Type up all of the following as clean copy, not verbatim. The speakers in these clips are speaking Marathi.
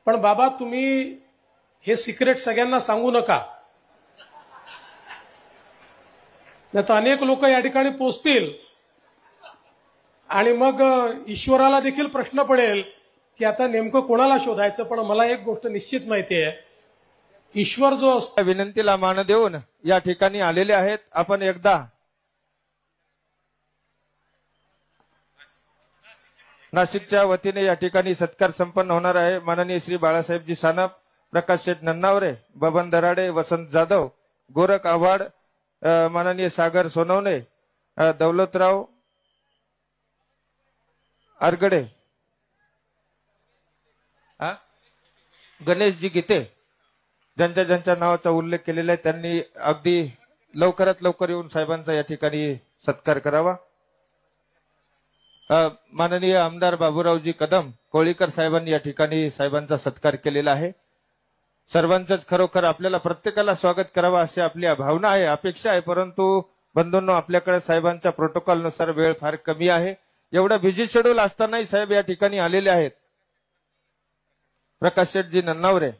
पण बाबा तुम्ही हे सिक्रेट सगळ्यांना सांगू नका, नाही तर अनेक लोक या ठिकाणी पोचतील आणि मग ईश्वराला देखील प्रश्न पडेल की आता नेमकं कोणाला शोधायचं. पण मला एक गोष्ट निश्चित माहिती आहे, ईश्वर जो असतो. विनंतीला मान देऊन या ठिकाणी आलेले आहेत. आपण एकदा नाशिकच्या वतीने या ठिकाणी सत्कार संपन्न होणार आहे. माननीय श्री बाळासाहेबजी सानप, प्रकाश शेठ नन्नावरे, बबन दराडे, वसंत जाधव, गोरख आव्हाड, माननीय सागर सोनवणे, दौलतराव आरगडे, गणेशजी गीते, ज्यांच्या ज्यांच्या नावाचा उल्लेख केलेला आहे त्यांनी अगदी लवकरात लवकर येऊन साहेबांचा या ठिकाणी सत्कार करावा. माननीय आमदार बाबूरावजी कदम कोळीकर साहेबांनी या ठिकाणी साहेबांचा सत्कार केलेला आहे. सर्वांचंच खरोखर आपल्याला प्रत्येकाला स्वागत करावं अशी आपली भावना आहे, अपेक्षा आहे. परंतु बंधूंनो, आपल्याकडे साहेबांच्या प्रोटोकॉलनुसार वेळ फार कमी आहे. एवढं बिझी शेड्यूल असतानाही साहेब या ठिकाणी आलेले आहेत. प्रकाश शेठजी नन्नावरे,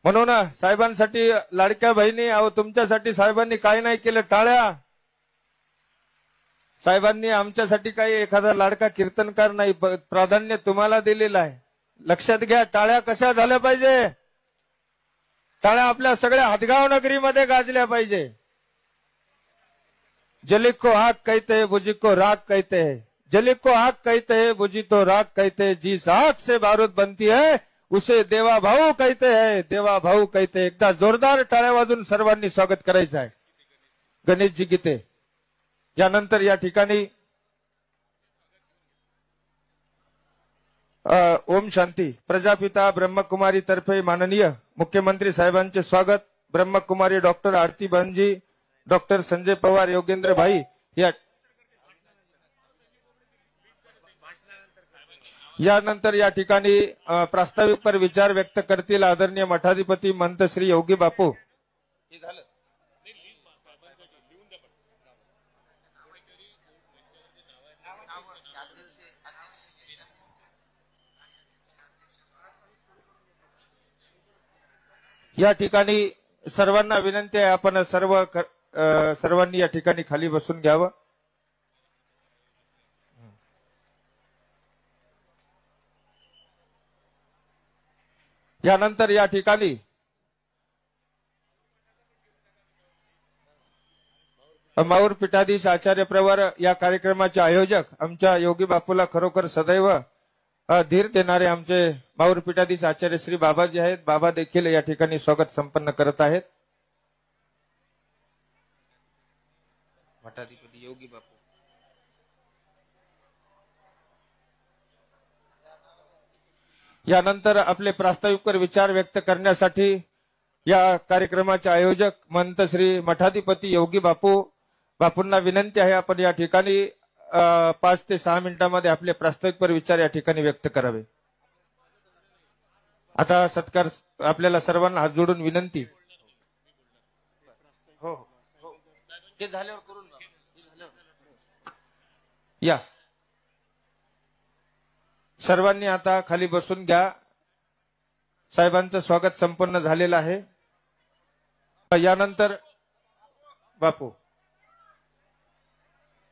म्हणून साहेबांसाठी लाडक्या बहिणी, अहो तुमच्यासाठी साहेबांनी काही नाही केलं, टाळ्या. साहेबांनी आमच्यासाठी काही एखादा लाडका कीर्तनकार नाही, प्राधान्य तुम्हाला दिलेलं आहे. लक्षात घ्या, टाळ्या कशा झाल्या पाहिजे, टाळ्या आपल्या सगळ्या हदगाव नगरीमध्ये गाजल्या पाहिजे. जलिक को आग कहते हैं, बुझी को राख कहते हैं. जलिक को आग कहते हैं, बुझी तो राख कहते हैं. जिस आग से बारूद बनती है उसे देवा भाऊ कहते हैं, देवा भाऊ कहते हैं. एकदा जोरदार टाळ्या वाजून सर्वांनी स्वागत करायचं आहे. गणेशजी गीते. यानंतर या ठिकाणी ओम शांती प्रजापिता ब्रह्मकुमारी तर्फे माननीय मुख्यमंत्री साहेबांचे स्वागत. ब्रह्मकुमारी डॉक्टर आरती बनजी, डॉक्टर संजय पवार, योगेंद्र भाई यानंतर या ठिकाणी प्रास्ताविक पर विचार व्यक्त करतील आदरणीय मठाधिपती महंत श्री योगी बापू. या ठिकाणी सर्वांना विनंती आहे, आपण सर्वांनी या ठिकाणी खाली बसून घ्यावं. यानंतर या ठिकाणी माऊर पीठाधीश आचार्य प्रवर या कार्यक्रमाचे आयोजक आमच्या योगी बापूला खरोखर सदैव धीर देणारे आमचे माऊर पीठाधीश आचार्य श्री बाबाजी आहेत. बाबा देखील या ठिकाणी स्वागत संपन्न करत आहेत. मठाधिपती योगी बापू. यानंतर आपले प्रास्ताविक विचार व्यक्त करण्यासाठी या कार्यक्रमाचे आयोजक महंत श्री मठाधिपती योगी बापूंना विनंती आहे, आपण या ठिकाणी 5 ते 6 मिनिटांमध्ये आपले प्रास्ताविक विचार या ठिकाणी व्यक्त करावे. आता सत्कार आपल्याला सर्वांना हात जोडून विनंती. हो हो, ते झाल्यावर करून या. सर्वांनी आता खाली बसून घ्या. साहेबांचं स्वागत संपन्न झालेलं आहे. यानंतर बापू,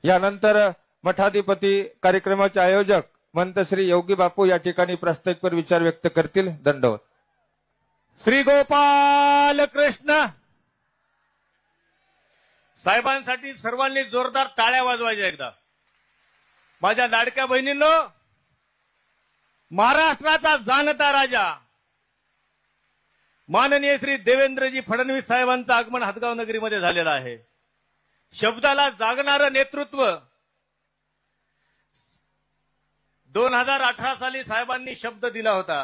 यानंतर मठाधिपती कार्यक्रमाचे आयोजक महंत श्री योगी बापू या ठिकाणी प्रास्ताविक विचार व्यक्त करतील. दंडवत. श्री गोपाल कृष्ण. साहेबांसाठी सर्वांनी जोरदार टाळ्या वाजवायच्या. एकदा माझ्या लाडक्या बहिणींनो, महाराष्ट्राचा जाणता राजा माननीय श्री देवेंद्रजी फडणवीस साहेबांचं आगमन हदगाव नगरीमध्ये झालेलं आहे. शब्दाला जागणारं नेतृत्व. 2018 साली साहेबांनी शब्द दिला होता,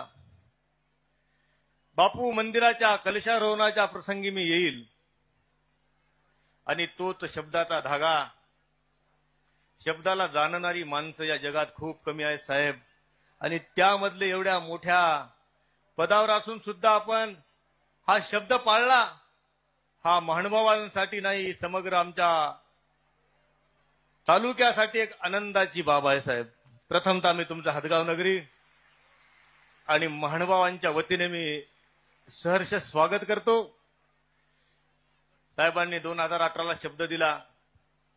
बापू मंदिराच्या कलशारोहणाच्या प्रसंगी मी येईल, आणि तोच शब्दाचा धागा. शब्दाला जाणणारी माणसं या जगात खूप कमी आहेत साहेब, आणि त्यामधले एवढ्या मोठ्या पदावर असून सुद्धा आपण हा शब्द पाळला. हा महानुभावांसाठी नाही, समग्र आमच्या तालुक्यासाठी एक आनंदाची बाब आहे साहेब. प्रथमतः मी तुमचं हदगाव नगरी आणि महानुभावांच्या वतीने मी सहर्ष स्वागत करतो। साहेबांनी 2018ला शब्द दिला,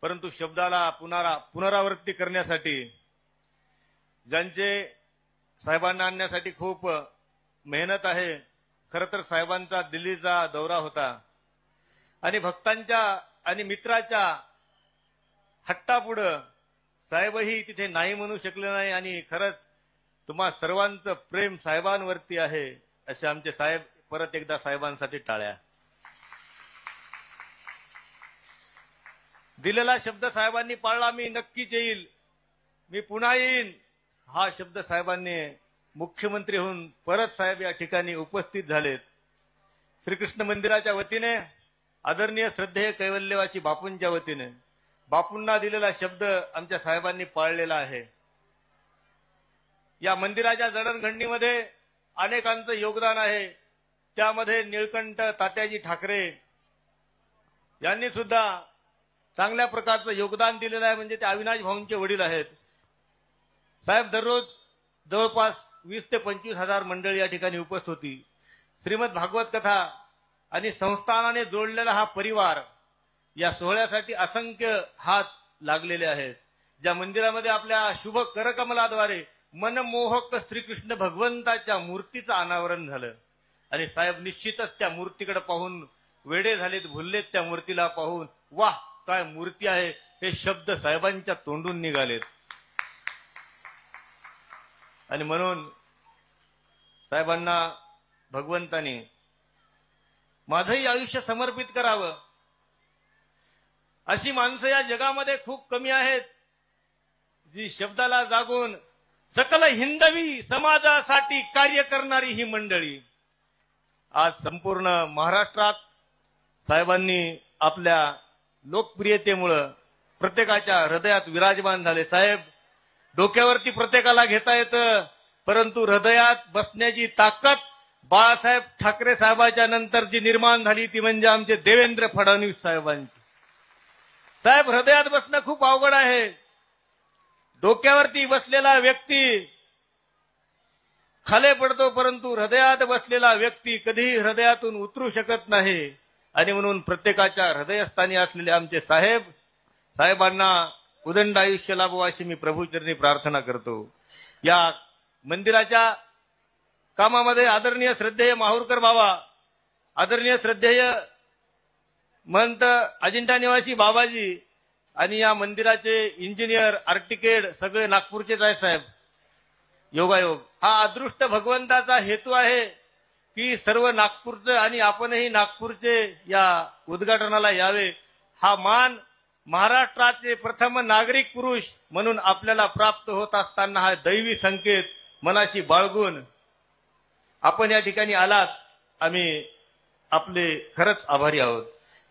परंतु शब्दाला पुनरावृत्ती करण्यासाठी ज्यांचे साहेबांना आणण्यासाठी खूप मेहनत आहे। खरं तर साहेबांचा दिल्लीचा दौरा होता आणि भक्तांच्या आणि मित्राच्या हट्टापुढं साहेबही तिथे नाही म्हणू शकले नाही आणि खरंच तुम्हा सर्वांचं प्रेम साहेबांवरती आहे असे आमचे साहेब। परत एकदा साहेबांसाठी टाळ्या। दिलेला शब्द साहेबांनी पाळला, मी नक्कीच येईल, मी पुन्हा येईन हा शब्द साहेबांनी मुख्यमंत्री होऊन परत साहेब या ठिकाणी उपस्थित झालेत। श्रीकृष्ण मंदिराच्या वतीने आदरणीय श्रद्धेय कैवल्यवासी बापूंच्या वतीने बापूंना दिलेला शब्द आमच्या साहेबांनी पाळलेला आहे। या मंदिराच्या जडणघडणीमध्ये अनेकांचं योगदान आहे, त्यामध्ये निळकंठ तात्याजी ठाकरे यांनी सुद्धा चांगल्या प्रकारचं योगदान दिलेलं आहे, म्हणजे ते अविनाश भाऊंचे वडील आहेत। साहेब दररोज जवळपास 20 ते 25 हजार मंडळी या ठिकाणी उपस्थित होती। श्रीमद भागवत कथा आणि संस्थानाने जोडलेला हा परिवार या सोहळ्यासाठी असंख्य हात लागलेले आहेत। ज्या मंदिरामध्ये आपल्या शुभ करकमलाद्वारे मनमोहक श्रीकृष्ण भगवंताच्या मूर्तीचं अनावरण झालं आणि साहेब निश्चितच त्या मूर्तीकडे पाहून वेडे झालेत, भुललेत त्या मूर्तीला पाहून। वाह काय मूर्ती आहे, हे शब्द साहेबांच्या तोंडून निघालेत आणि म्हणून साहेबांना भगवंतानी माझंही आयुष्य समर्पित करावं। अशी माणसं या जगामध्ये खूप कमी आहेत जी शब्दाला जागून सकल हिंदवी समाजासाठी कार्य करणारी ही मंडळी आज संपूर्ण महाराष्ट्रात साहेबांनी आपल्या लोकप्रियतेमुळे प्रत्येकाच्या हृदयात विराजमान झाले। साहेब डोक्यावरती प्रत्येकाला घेता येतं, परंतु हृदयात बसण्याची ताकद बाळासाहेब ठाकरे साहेबांच्या नंतर जी निर्माण झाली ती म्हणजे आमचे देवेंद्र फडणवीस साहेबांची। साहेब हृदयात बसणं खूप अवघड आहे। डोक्यावरती बसलेला व्यक्ती खाली पडतो, परंतु हृदयात बसलेला व्यक्ती कधीही हृदयातून उतरू शकत नाही आणि म्हणून प्रत्येकाच्या हृदयस्थानी असलेले आमचे साहेबांना उदंड आयुष्य लाभो अशी मी प्रभूचरणी प्रार्थना करतो। या मंदिराच्या कामामध्ये आदरणीय श्रद्धेय माहुरकर बाबा, आदरणीय श्रद्धेय महंत अजिंठा निवासी बाबाजी आणि या मंदिराचे इंजिनियर आर्किटेक्ट सगळे नागपूरचेच आहे। साहेब योगायोग हा अदृष्ट भगवंताचा हेतू आहे की सर्व नागपूरचे आणि आपणही नागपूरचे या उद्घाटनाला यावे। हा मान महाराष्ट्राचे प्रथम नागरिक पुरुष म्हणून आपल्याला प्राप्त होत असताना हा दैवी संकेत मनाशी बाळगून आपण या ठिकाणी आलात, आम्ही आपले खरंच आभारी आहोत।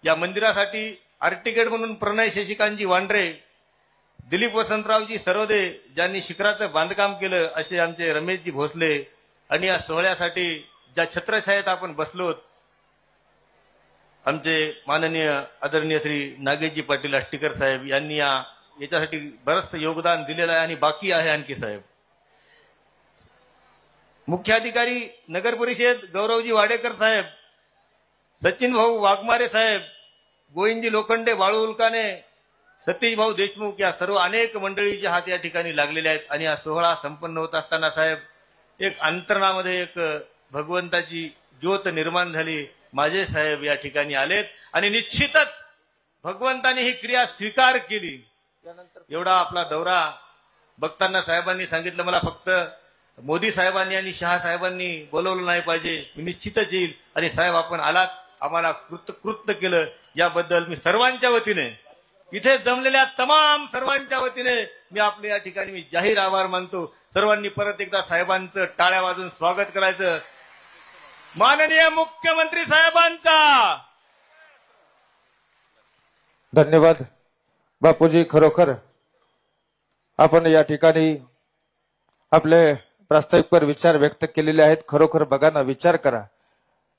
या मंदिरासाठी आर्किटेक्ट म्हणून प्रणय शशिकांतजी वांड्रे, दिलीप वसंतरावजी सरोदे ज्यांनी शिखराचं बांधकाम केलं असे आमचे रमेशजी भोसले आणि या सोहळ्यासाठी ज्या छत्रछायेत आपण बसलोत आमचे माननीय आदरणीय श्री नागेशजी पाटील आष्टीकर साहेब यांनी याच्यासाठी बरंच योगदान दिलेलं आहे आणि बाकी आहे आणखी। साहेब मुख्याधिकारी नगर परिषद गौरवजी वाडेकर साहेब, सचिन भाऊ वाघमारे साहेब, गोविंदजी लोखंडे, बाळू उल्काने, सतीश भाऊ देशमुख या सर्व अनेक मंडळीचे हात या ठिकाणी लागलेले आहेत आणि हा सोहळा संपन्न होत असताना साहेब एक अंतरणामध्ये एक भगवंताची ज्योत निर्माण झाली। माझे साहेब या ठिकाणी आलेत आणि निश्चितच भगवंताने ही क्रिया स्वीकार केली। एवढा आपला दौरा बघताना साहेबांनी सांगितलं मला फक्त मोदी साहेबांनी आणि शहा साहेबांनी बोलवलं नाही पाहिजे, मी निश्चितच येईल आणि साहेब आपण आलात, आम्हाला कृत्य केलं याबद्दल मी सर्वांच्या वतीने इथे जमलेल्या तमाम सर्वांच्या वतीने मी आपल्या या ठिकाणी मी जाहीर आभार मानतो। सर्वांनी परत एकदा साहेबांचं टाळ्या वाजून स्वागत करायचं। माननीय मुख्यमंत्री साहेबांचा धन्यवाद बापूजी। खरोखर आपण या ठिकाणी आपले प्रास्ताविकपर विचार व्यक्त केलेले आहेत। खरोखर बघा ना, विचार करा,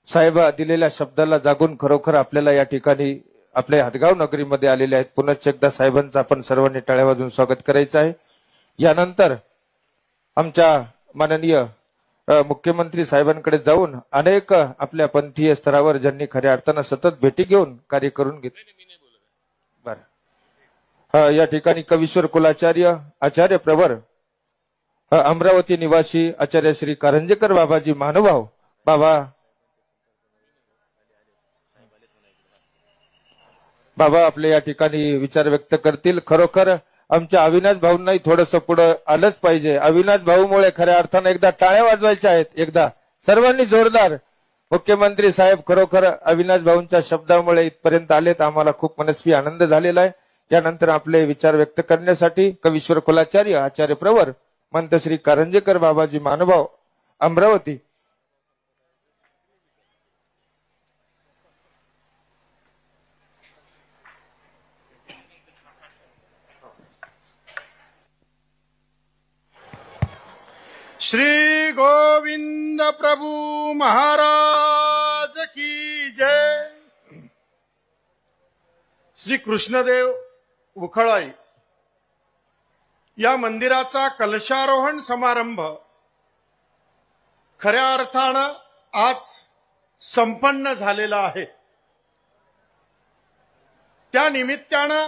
साहेब दिलेल्या शब्दाला जागून खरोखर आपल्याला या ठिकाणी आपल्या हदगाव नगरीमध्ये आलेले आहेत। पुनश्च एकदा साहेबांचं आपण सर्वांनी टाळ्या वाजून स्वागत करायचं आहे। यानंतर आमच्या माननीय मुख्यमंत्री साहेबांकडे जाऊन अनेक आपल्या पंथीय स्तरावर ज्यांनी खऱ्या अर्थानं सतत भेटी घेऊन कार्य करून घेतले. बरं, या ठिकाणी कवीश्वर कुलाचार्य आचार्य प्रवर अमरावती निवासी आचार्य श्री कारंजेकर बाबाजी महानुभाव बाबा आपले या ठिकाणी विचार व्यक्त करतील. खरोखर आमच्या अविनाश भाऊंनाही थोडंसं पुढे आलंच पाहिजे. अविनाश भाऊमुळे खऱ्या अर्थानं एकदा टाळ्या वाजवायच्या आहेत. एकदा सर्वांनी जोरदार. मुख्यमंत्री साहेब खरोखर अविनाश भाऊंच्या शब्दामुळे इथपर्यंत आलेत. आम्हाला खूप मनस्वी आनंद झालेला आहे. यानंतर आपले विचार व्यक्त करण्यासाठी कवीश्वर कुलाचार्य आचार्य प्रवर मंत श्री कारंजेकर बाबाजी महानुभाव अमरावती श्री गोविंद प्रभु महाराज की जय. श्री कृष्णदेव उखळाई या मंदिराचा कलशारोहण समारंभ खऱ्या अर्थानं आज संपन्न झालेला आहे. त्या निमित्तानं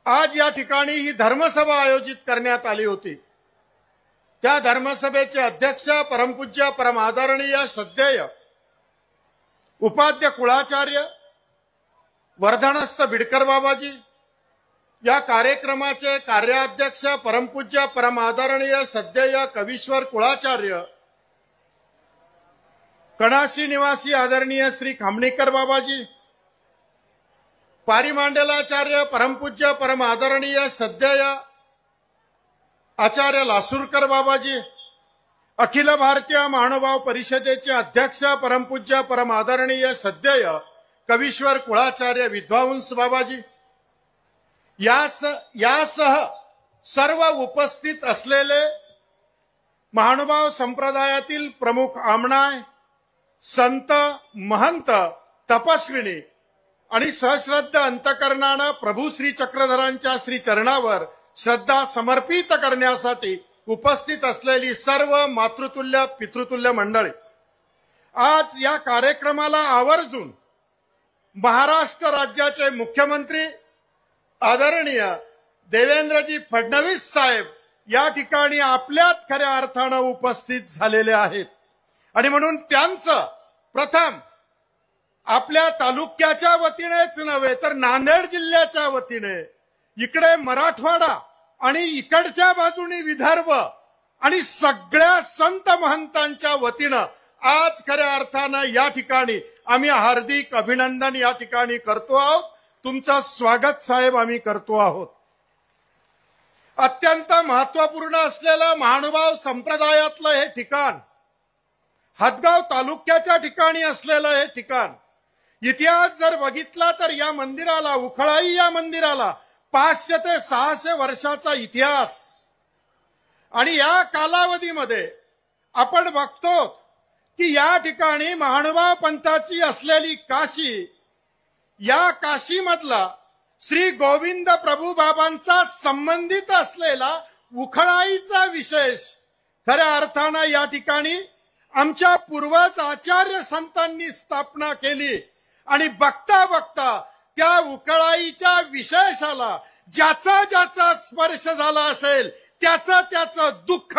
आज या ठिकाणी ही धर्मसभा आयोजित करण्यात आली होती. त्या धर्मसभेचे अध्यक्ष परमपूज्य परमादरणीय श्रद्धेय उपाध्य कुळाचार्य वर्धनस्थ बिडकर बाबाजी, या कार्यक्रमाचे कार्याध्यक्ष परमपूज्य परमादरणीय श्रद्धेय कवीश्वर कुळाचार्य, कणाशी निवासी आदरणीय श्री खामणीकर बाबाजी, पारिमांडलाचार्य परमपूज्य परमादरणीय श्रद्धेय आचार्य लासूरकर बाबाजी, अखिल भारतीय महानुभाव परिषदेचे अध्यक्ष परमपूज्य परमादरणीय श्रद्धेय कवीश्वर कुळाचार्य विद्वांस बाबाजी, यासह सर्व उपस्थित असलेले महानुभाव संप्रदायातील प्रमुख आमणाय, संत, महंत, तपस्विनी आणि सहश्रद्ध अंतकरणानं प्रभू श्री चक्रधरांच्या श्री चरणावर श्रद्धा समर्पित करण्यासाठी उपस्थित असलेली सर्व मातृतुल्य पितृतुल्य मंडळी, आज या कार्यक्रमाला आवर्जून महाराष्ट्र राज्याचे मुख्यमंत्री आदरणीय देवेंद्रजी फडणवीस साहेब या ठिकाणी आपल्यात खऱ्या अर्थानं उपस्थित झालेले आहेत. आणि म्हणून त्यांचं प्रथम आपल्या तालुक्याच्या वतीनेच नव्हे तर नांदेड जिल्ह्याच्या वतीने, इकडे मराठवाडा आणि इकडच्या बाजूने विदर्भ आणि सगळ्या संत महंतांच्या वतीनं आज खऱ्या अर्थानं या ठिकाणी आम्ही हार्दिक अभिनंदन या ठिकाणी करतो आहोत. तुमचं स्वागत साहेब आम्ही करतो आहोत. अत्यंत महत्वपूर्ण असलेलं महानुभाव संप्रदायातलं हे ठिकाण, हदगाव तालुक्याच्या ठिकाणी असलेलं हे ठिकाण, इतिहास जर बघितला तर या मंदिराला, उखळाई या मंदिराला 500 ते 600 वर्षाचा इतिहास. आणि या कालावधीमध्ये आपण बघतो की या ठिकाणी महानुभाव पंथाची असलेली काशी, या काशीमधला श्री गोविंद प्रभू बाबांचा संबंधित असलेला उखळाईचा विशेष खऱ्या अर्थानं या ठिकाणी आमच्या पूर्वज आचार्य संतांनी स्थापना केली. आणि बघता बघता त्या उखळाईच्या विशेषाला ज्याचा ज्याचा स्पर्श झाला असेल त्याचं दुःख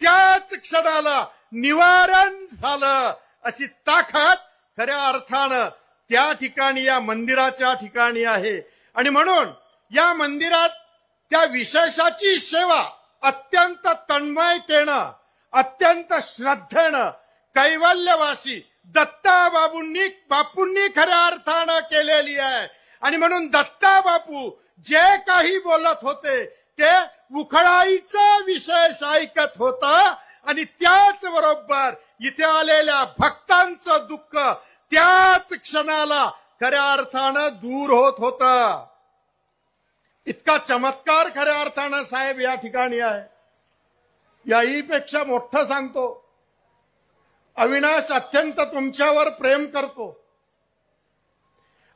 त्याच क्षणाला निवारण झालं, अशी ताकद खऱ्या अर्थानं त्या ठिकाणी या मंदिराच्या ठिकाणी आहे. आणि म्हणून या मंदिरात त्या विशेषाची सेवा अत्यंत तन्मयतेनं, अत्यंत श्रद्धेनं कैवल्यवासी दत्ता बापूंनी खऱ्या अर्थानं केलेली आहे. आणि म्हणून दत्ता बापू जे काही बोलत होते ते उखळाईचा विशेष ऐकत होता. आणि त्याच बरोबर इथे आलेल्या भक्तांचं दुःख त्याच क्षणाला खऱ्या अर्थानं दूर होत होता. इतका चमत्कार खऱ्या अर्थानं साहेब या ठिकाणी आहे. याहीपेक्षा मोठं सांगतो, अविनाश अत्यंत तुमच्यावर प्रेम करतो.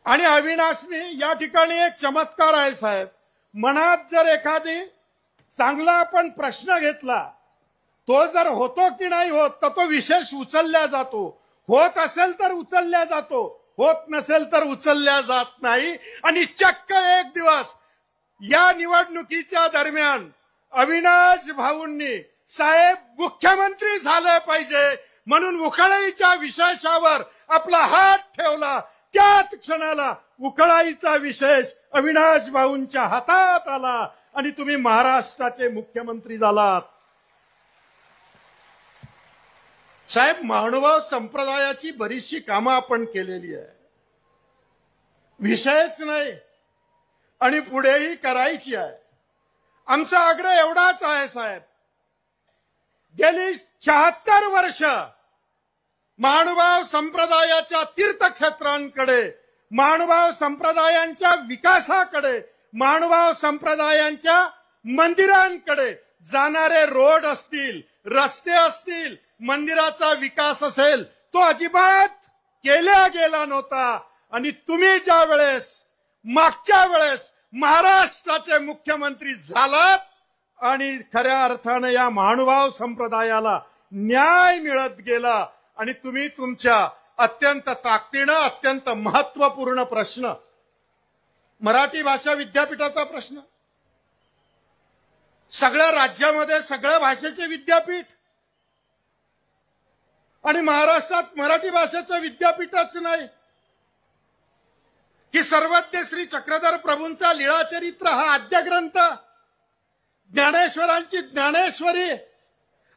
आणि अविनाशने या ठिकाणी एक चमत्कार आहे साहेब. मनात जर एखादी चांगला आपण प्रश्न घेतला तो जर होतो की नाही होत तर तो विशेष उचलला जातो. होत असेल तर उचलला जातो, होत नसेल तर उचलल्या जात नाही. आणि चक्क एक दिवस या निवडणुकीच्या दरम्यान अविनाश भाऊंनी साहेब मुख्यमंत्री झाले पाहिजे म्हणून उकळाईच्या विशेषावर आपला हात ठेवला. त्याच क्षणाला उकळाईचा विशेष अविनाश भाऊंच्या हातात आला आणि तुम्ही महाराष्ट्राचे मुख्यमंत्री झालात. साहेब, महानुभाव संप्रदायाची बरीचशी कामं आपण केलेली आहे, विषयच नाही आणि पुढेही करायची आहे. आमचा आग्रह एवढाच आहे साहेब, गेली 76 वर्ष महानुभाव संप्रदायाच्या तीर्थक्षेत्रांकडे, महानुभाव संप्रदायांच्या विकासाकडे, महानुभाव संप्रदायांच्या मंदिरांकडे जाणारे रोड असतील, रस्ते असतील, मंदिराचा विकास असेल, तो अजिबात केला गेला नव्हता. आणि तुम्ही ज्या वेळेस मागच्या वेळेस महाराष्ट्राचे मुख्यमंत्री झालात आणि खऱ्या अर्थानं या महानुभाव संप्रदायाला न्याय मिळत गेला आणि तुम्ही तुमच्या अत्यंत ताकदीनं अत्यंत महत्वपूर्ण प्रश्न, मराठी भाषा विद्यापीठाचा प्रश्न, सगळ्या राज्यामध्ये सगळ्या भाषेचे विद्यापीठ आणि महाराष्ट्रात मराठी भाषेचं विद्यापीठच नाही की सर्वज्ञ श्री चक्रधर प्रभूंचा लीळाचरित्र हा आद्य ग्रंथ, ज्ञानेश्वरांची ज्ञानेश्वरी,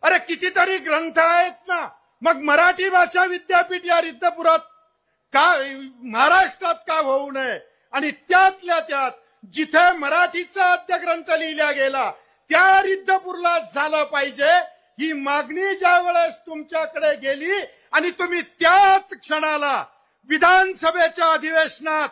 अरे कितीतरी ग्रंथ आहेत ना. मग मराठी भाषा विद्यापीठ या रिद्धपुरात का, महाराष्ट्रात का होऊ नये? आणि त्यातल्या त्यात जिथे मराठीचा आद्य ग्रंथ लिहिला गेला त्या रिद्धपूरला झालं पाहिजे. ही मागणी ज्या वेळेस तुमच्याकडे गेली आणि तुम्ही त्याच क्षणाला विधानसभेच्या अधिवेशनात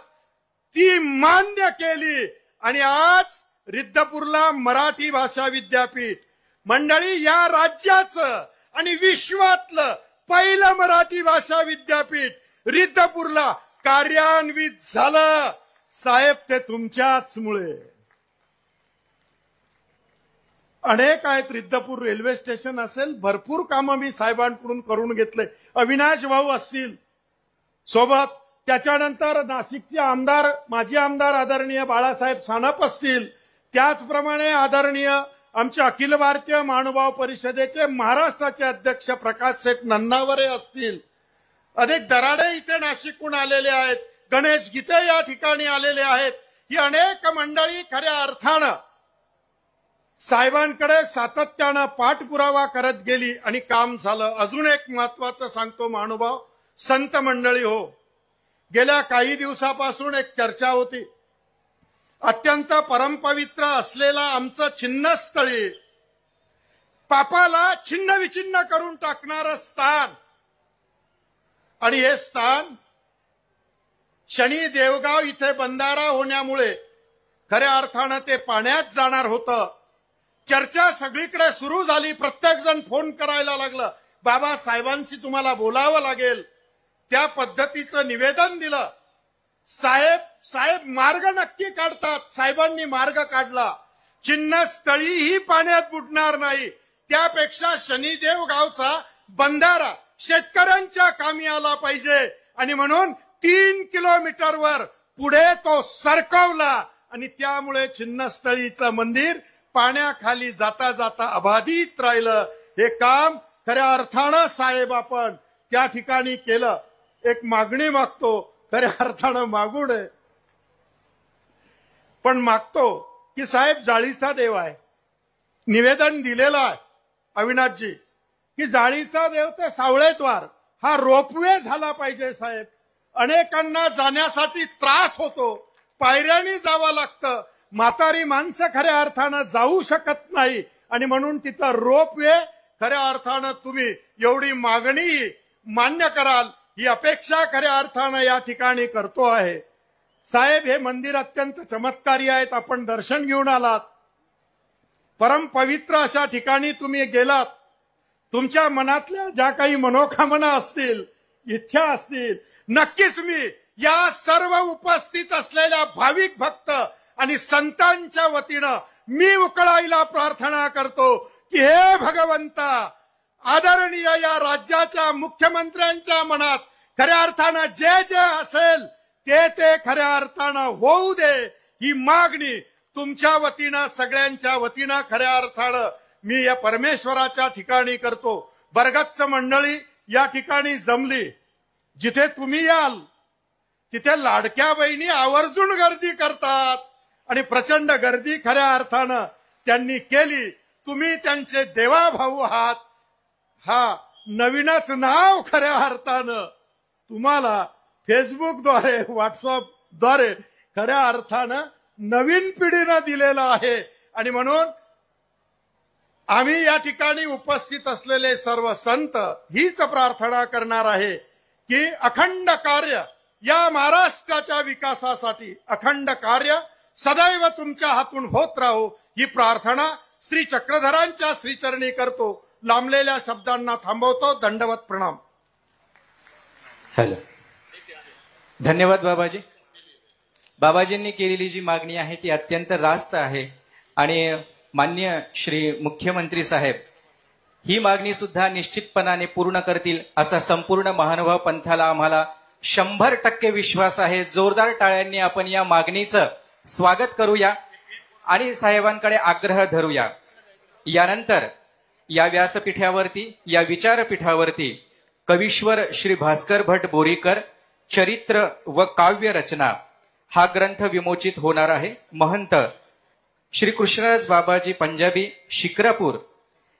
ती मान्य केली आणि आज रिद्धपूरला मराठी भाषा विद्यापीठ. मंडळी, या राज्याचं आणि विश्वातलं पहिलं मराठी भाषा विद्यापीठ रिद्धपूरला कार्यान्वित झालं. साहेब, ते तुमच्याच मुळे. अनेक आहेत, रिद्धपूर रेल्वे स्टेशन असेल, भरपूर कामं मी साहेबांकडून करून घेतले. अविनाश भाऊ असतील सोबत, त्याच्यानंतर नाशिकचे आमदार, माजी आमदार आदरणीय बाळासाहेब सानप असतील, त्याचप्रमाणे आदरणीय आमचे अखिल भारतीय महानुभाव परिषदेचे महाराष्ट्राचे अध्यक्ष प्रकाश सेठ नन्नावरे असतील, अनेक दराडे इथे नाशिकहून आलेले आहेत, गणेश गीते या ठिकाणी आलेले आहेत. ही अनेक मंडळी खऱ्या अर्थानं साहेबांकडे सातत्यानं पाठपुरावा करत गेली आणि काम झालं. अजून एक महत्वाचं सांगतो महानुभाव संत मंडळी हो, गेल्या काही दिवसापासून एक चर्चा होती. अत्यंत परमपवित्र असलेला आमचं छिन्नस्थळी, पापाला छिन्न विचिन्न करून टाकणारं स्थान, आणि हे स्थान शनी देवगाव इथे बंधारा होण्यामुळे खऱ्या अर्थानं ते पाण्यात जाणार होतं. चर्चा सगळीकडे सुरू झाली, प्रत्येक जण फोन करायला लागला, बाबा साहेबांशी तुम्हाला बोलावं लागेल. त्या पद्धतीचं निवेदन दिलं. साहेब मार्ग नक्की काढतात. साहेबांनी मार्ग काढला. चिन्हस्थळीही पाण्यात बुडणार नाही, त्यापेक्षा शनिदेव गावचा बंधारा शेतकऱ्यांच्या कामी आला पाहिजे आणि म्हणून 3 किलोमीटरवर पुढे तो सरकवला आणि त्यामुळे छिन्नस्थळीचं मंदिर पाण्याखाली जाता जाता अबाधित राहिलं. हे काम खऱ्या अर्थानं साहेब आपण त्या ठिकाणी केलं. एक मागणी मागतो, खऱ्या अर्थानं मागू नये पण मागतो की साहेब जाळीचा देव आहे. निवेदन दिलेलं आहे अविनाशजी की जाळीचा देव ते सावळेद्वार हा रोपवे झाला पाहिजे. साहेब, अनेकांना जाण्यासाठी त्रास होतो, पायऱ्याने जावं लागतं, म्हातारी माणसं खऱ्या अर्थानं जाऊ शकत नाही आणि म्हणून तिथं रोपवे खऱ्या अर्थानं तुम्ही एवढी मागणी मान्य कराल ही अपेक्षा खऱ्या अर्थानं या ठिकाणी करतो आहे. साहेब, हे मंदिर अत्यंत चमत्कारी आहेत. आपण दर्शन घेऊन आलात, परम पवित्र अशा ठिकाणी तुम्ही गेलात. तुमच्या मनातल्या ज्या काही मनोकामना असतील, इच्छा असतील, नक्कीच मी या सर्व उपस्थित असलेल्या भाविक भक्त आणि संतांच्या वतीनं मी उकळाईला प्रार्थना करतो की हे भगवंता, आदरणीय या राज्याच्या मुख्यमंत्र्यांच्या मनात खऱ्या अर्थानं जे जे असेल ते खऱ्या अर्थानं होऊ दे, ही मागणी तुमच्या वतीनं, सगळ्यांच्या वतीनं खऱ्या अर्थानं मी या परमेश्वराच्या ठिकाणी करतो. बरगच्च मंडळी या ठिकाणी जमली, जिथे तुम्ही याल तिथे लाडक्या बहिणी आवर्जून गर्दी करतात आणि प्रचंड गर्दी खऱ्या अर्थानं त्यांनी केली. तुम्ही त्यांचे देवाभाऊ आहात. हा नवीनच नाव खऱ्या अर्थानं तुम्हाला फेसबुकद्वारे, व्हॉट्सअपद्वारे खऱ्या अर्थानं नवीन पिढीनं दिलेलं आहे. आणि म्हणून आम्ही या ठिकाणी उपस्थित असलेले सर्व संत हीच प्रार्थना करणार आहे की अखंड कार्य या महाराष्ट्राच्या विकासासाठी, अखंड कार्य सदैव तुमच्या हातून होत राहो, ही प्रार्थना श्री चक्रधरांच्या श्रीचरणी करतो. लांबलेल्या शब्दांना थांबवतो. दंडवत प्रणाम. हॅलो, धन्यवाद बाबाजी. बाबाजींनी केलेली जी मागणी आहे ती अत्यंत रास्त आहे आणि माननीय श्री मुख्यमंत्री साहेब ही मागणी सुद्धा निश्चितपणाने पूर्ण करतील असा संपूर्ण महानुभाव पंथाला आम्हाला 100% विश्वास आहे. जोरदार टाळ्यांनी आपण या मागणीचं स्वागत करूया आणि साहेबांकडे आग्रह धरूया. यानंतर या व्यासपीठावरती, या विचारपीठावरती कवीश्वर श्री भास्कर भट बोरीकर चरित्र व काव्य रचना हा ग्रंथ विमोचित होणार आहे. महंत श्री कृष्णराज बाबाजी पंजाबी शिक्रापूर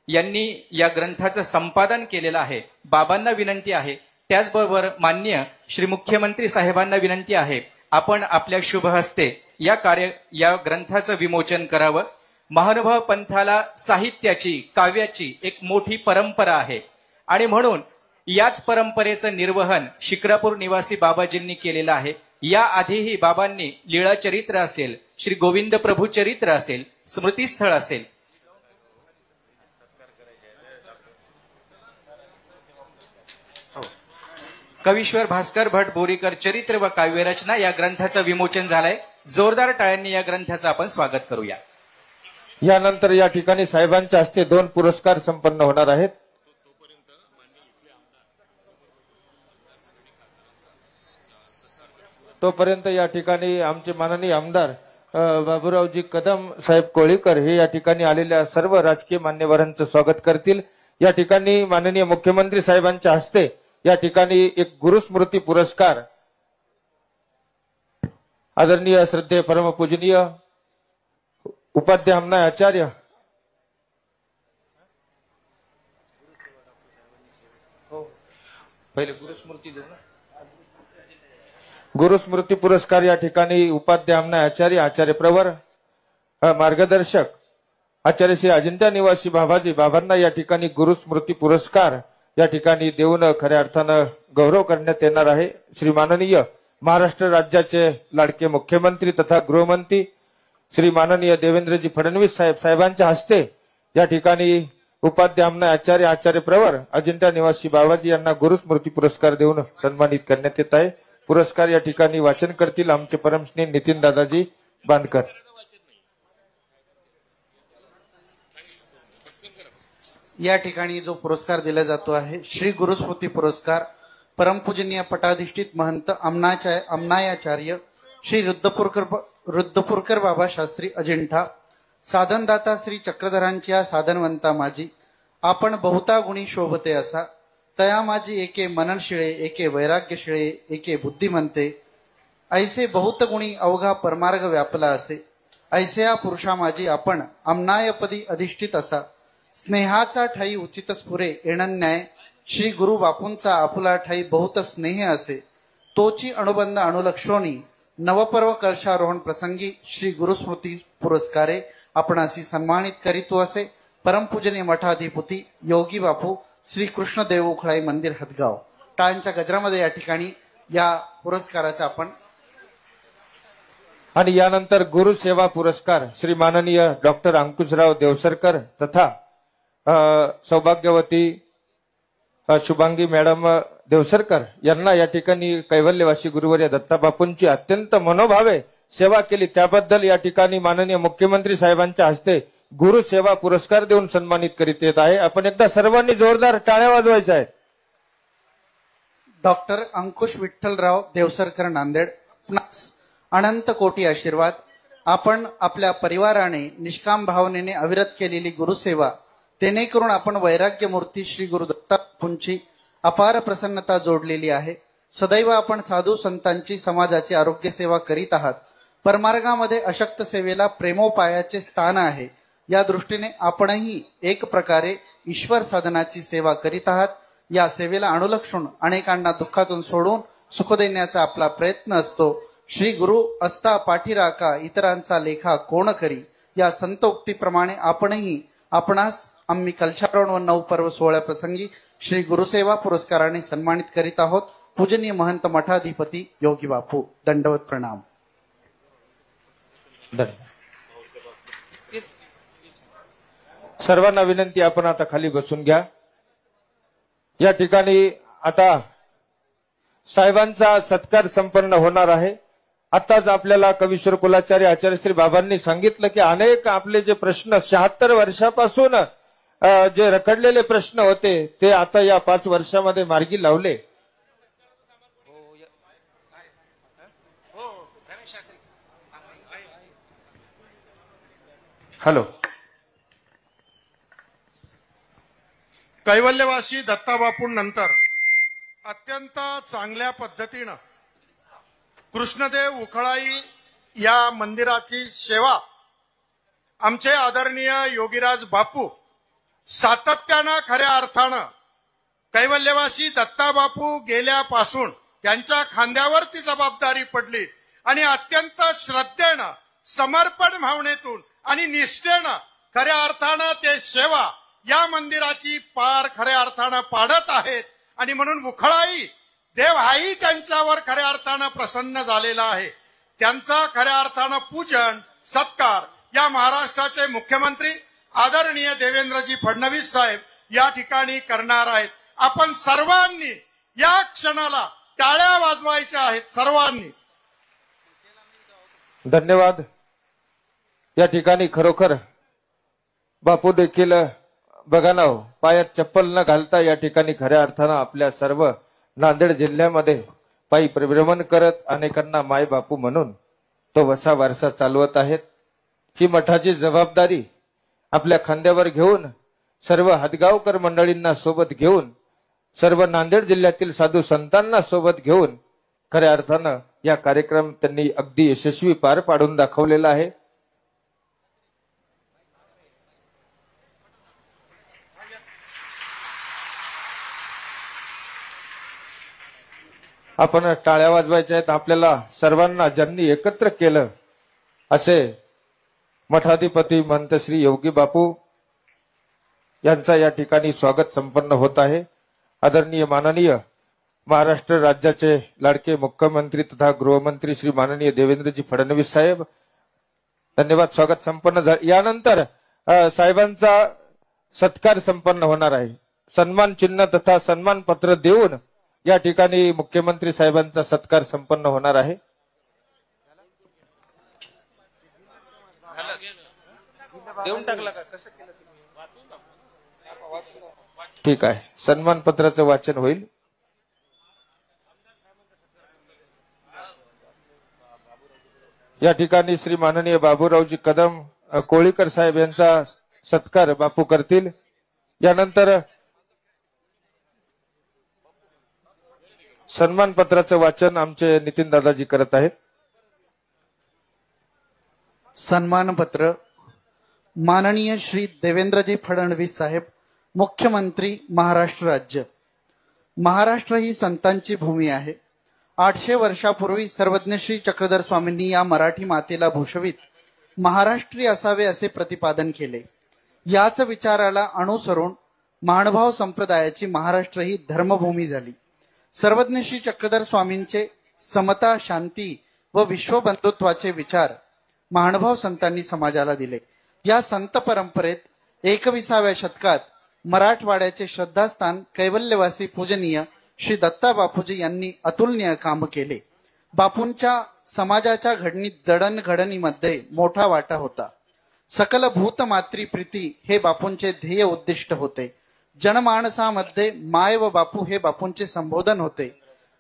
यांनी या ग्रंथाचं संपादन केलेलं आहे. बाबांना विनंती आहे, त्याचबरोबर माननीय श्री मुख्यमंत्री साहेबांना विनंती आहे, आपण आपल्या शुभ हस्ते या ग्रंथाचं विमोचन करावं. महानुभाव पंथाला साहित्याची, काव्याची एक मोठी परंपरा आहे आणि म्हणून याच परंपरेचं निर्वहन शिक्रापूर निवासी बाबाजींनी केलेलं आहे. या आधीही बाबांनी लीळा चरित्र असेल, श्री गोविंद प्रभू चरित्र असेल, स्मृतीस्थळ असेल, कवीश्वर भास्कर भट बोरीकर चरित्र व काव्यरचना या ग्रंथाचं विमोचन झालंय. जोरदार टाळ्यांनी या ग्रंथाचं आपण स्वागत करूया. यानंतर या ठिकाणी साहेबांच्या हस्ते 2 पुरस्कार संपन्न होणार आहेत. तोपर्यंत या ठिकाणी आमचे माननीय आमदार बाबूरावजी कदम साहेब कोळीकर हे या ठिकाणी आलेल्या सर्व राजकीय मान्यवरांचं स्वागत करतील. या ठिकाणी माननीय मुख्यमंत्री साहेबांच्या हस्ते या ठिकाणी एक गुरुस्मृती पुरस्कार आदरणीय श्रद्धेय परमपूजनीय उपाध्याय अम्नाय आचार्य पहिले गुरुस्मृती पुरस्कार या ठिकाणी उपाध्याय अम्नाय आचार्य, आचार्य प्रवर, मार्गदर्शक आचार्य श्री अजिंठा निवासी बाबांना या ठिकाणी गुरुस्मृती पुरस्कार या ठिकाणी देऊन खऱ्या अर्थानं गौरव करण्यात येणार आहे. श्री माननीय महाराष्ट्र राज्याचे लाडके मुख्यमंत्री तथा गृहमंत्री श्री माननीय देवेंद्रजी फडणवीस साहेबांच्या हस्ते या ठिकाणी उपाध्याय अम्नाय आचार्य, आचार्य प्रवर, अजिंठा निवासी बाबाजी यांना गुरुस्मृती पुरस्कार देऊन सन्मानित करण्यात येत आहे. पुरस्कार या ठिकाणी वाचन करतील आमचे परमस्नेही नितीन दादाजी बांदकर. या ठिकाणी जो पुरस्कार दिला जातो आहे श्री गुरुस्मृती पुरस्कार परमपूजनीय पटाधिष्ठित महंत अम्नायाचार्य श्री रुद्रपूरकर बाबा शास्त्री अजिंठा, साधनदाता श्री चक्रधरांच्या साधनवंता माझी, आपण बहुता गुणी शोभते असा, तया माझी एके मनन शिळे, एके वैराग्य शिळे, एके बुद्धिमंते, ऐसे बहुत गुणी अवघा परमार्ग व्यापला असे, ऐसे पुरुषा माझी आपण अम्नायपदी अधिष्ठित असा, स्नेहाचा ठाई उचित स्फुरे एणन्याय, श्री गुरु बापूंचा आपुला ठाई बहुत स्नेह असे, तोची अनुबंध अनुलक्षोणी नवपर्व कलशारोहण प्रसंगी श्री गुरुस्मृती पुरस्कारे आपणासी सन्मानित करीतो असे. परमपूजनीय मठाधिपती योगी बापू श्री कृष्णदेव उखळाई मंदिर हदगाव. टाळ्यांच्या गजरामध्ये या ठिकाणी या पुरस्काराचा आपण आणि यानंतर गुरुसेवा पुरस्कार श्री माननीय डॉक्टर अंकुशराव देवसरकर तथा सौभाग्यवती शुभांगी मॅडम देवसरकर यांना या ठिकाणी कैवल्यवासी गुरुवर्य दत्ताबापूंची अत्यंत मनोभावे सेवा केली त्याबद्दल या ठिकाणी माननीय मुख्यमंत्री साहेबांच्या हस्ते गुरु सेवा पुरस्कार देऊन सन्मानित करीत येत आहे. आपण एकदा सर्वांनी जोरदार टाळ्या वाजवायच्या आहे. डॉक्टर अंकुश विठ्ठलराव देवसरकर नांदेड, आपणास अनंत कोटी आशीर्वाद. आपण आपल्या परिवाराने निष्काम भावनेने अविरत केलेली गुरुसेवा, जेणेकरून आपण वैराग्य मूर्ती श्री गुरु दत्तापूंची अपार प्रसन्नता जोडलेली आहे. सदैव आपण साधू संतांची समाजाची आरोग्य सेवा करीत आहात. परमार्गामध्ये अशक्त सेवेला प्रेमोपायाचे स्थान आहे. या दृष्टीने आपणही एक प्रकारे ईश्वर साधनाची सेवा करीत आहात. या सेवेला अनुलक्षून अनेकांना दुःखातून सोडून सुख देण्याचा आपला प्रयत्न असतो. श्री गुरु असता पाठीराखा, इतरांचा लेखा कोण करी, या संतोक्तीप्रमाणे आपणही आपणास आम्ही कलशारोहण व नवपर्व सोहळ्या प्रसंगी श्री गुरुसेवा पुरस्काराने सन्मानित करीत आहोत. पूजनीय महंत मठाधिपती योगी बापू, दंडवत प्रणाम. सर्वांना विनंती, आपण आता खाली बसून घ्या. या ठिकाणी आता साहेबांचा सत्कार संपन्न होणार आहे. आताच आपल्याला कवीश्वर कुलाचार्य आचार्य श्री बाबांनी सांगितलं की अनेक आपले जे प्रश्न 76 वर्षापासून जे रखडलेले प्रश्न होते ते आता या 5 वर्षामध्ये मार्गी लावले. हॅलो. कैवल्यवासी दत्ताबापूंनंतर अत्यंत चांगल्या पद्धतीनं कृष्णदेव उखळाई या मंदिराची सेवा आमचे आदरणीय योगीराज बापू सातत्यानं खऱ्या अर्थानं कैवल्यवासी दत्ताबापू गेल्यापासून त्यांच्या खांद्यावर ती जबाबदारी पडली आणि अत्यंत श्रद्धेनं, समर्पण भावनेतून आणि निष्ठेनं खऱ्या अर्थानं ते सेवा या मंदिराची पार खऱ्या अर्थानं पाडत आहेत. आणि म्हणून उखळाई देव हाही त्यांच्यावर खऱ्या अर्थानं प्रसन्न झालेला आहे. त्यांचा खऱ्या अर्थानं पूजन सत्कार या महाराष्ट्राचे मुख्यमंत्री आदरणीय देवेंद्रजी फडणवीस साहेब या ठिकाणी करणार आहेत. आपण सर्वांनी या क्षणाला टाळ्या वाजवायच्या आहेत. सर्वांनी धन्यवाद. या ठिकाणी खरोखर बापू देखील बघा ना, पायात चप्पल न घालता या ठिकाणी खऱ्या अर्थानं आपल्या सर्व नांदेड जिल्ह्यामध्ये पायी परिभ्रमण करत अनेकांना माय बापू म्हणून तो वसा वारसा चालवत आहेत. ही मठाची जबाबदारी आपल्या खांद्यावर घेऊन सर्व हदगावकर मंडळींना सोबत घेऊन सर्व नांदेड जिल्ह्यातील साधू संतांना सोबत घेऊन खऱ्या अर्थानं या कार्यक्रम त्यांनी अगदी यशस्वी पार पाडून दाखवलेला आहे. आपण टाळ्या वाजवायच्या आहेत. आपल्याला सर्वांना ज्यांनी एकत्र केलं असे मठाधिपती महंत श्री योगी बापू यांचा या ठिकाणी स्वागत संपन्न होत आहे. आदरणीय माननीय महाराष्ट्र राज्याचे लाडके मुख्यमंत्री तथा गृहमंत्री श्री माननीय देवेंद्रजी फडणवीस साहेब, धन्यवाद. स्वागत संपन्न झाले. यानंतर साहेबांचा सत्कार संपन्न होणार आहे. सन्मान चिन्ह तथा सन्मान पत्र देऊन या ठिकाणी मुख्यमंत्री साहेबांचा सत्कार संपन्न होणार आहे. देऊन टाकला का? कसं केलं? ठीक आहे, सन्मान पत्राचं वाचन होईल. या ठिकाणी श्री माननीय बाबूरावजी कदम कोळीकर साहेब यांचा सत्कार बापू करतील. यानंतर सन्मान पत्राचं वाचन आमचे नितीन दादाजी करत आहेत. सन्मानपत्र. माननीय श्री देवेंद्रजी फडणवीस साहेब, मुख्यमंत्री महाराष्ट्र राज्य. महाराष्ट्र ही संतांची भूमी आहे. 800 वर्षापूर्वी सर्वज्ञ श्री चक्रधर स्वामींनी या मराठी मातेला भूषवित महाराष्ट्री असावे असे प्रतिपादन केले. याच विचाराला अनुसरून महानुभाव संप्रदायाची महाराष्ट्र ही धर्मभूमी झाली. सर्वज्ञ श्री चक्रधर स्वामींचे समता, शांती व विश्वबंधुत्वाचे विचार महानुभाव संतांनी समाजाला दिले. या संत परंपरेत 21व्या शतकात मराठवाड्याचे श्रद्धास्थान कैवल्यवासी पूजनीय श्री दत्ता बापूजी यांनी अतुलनीय काम केले. बापूंच्या समाजाच्या घडणीत जडणघडणीमध्ये मोठा वाटा होता. सकल भूत मात्री प्रीती हे बापूंचे ध्येय उद्दिष्ट होते. जनमानसामध्ये माय व बापू हे बापूंचे संबोधन होते.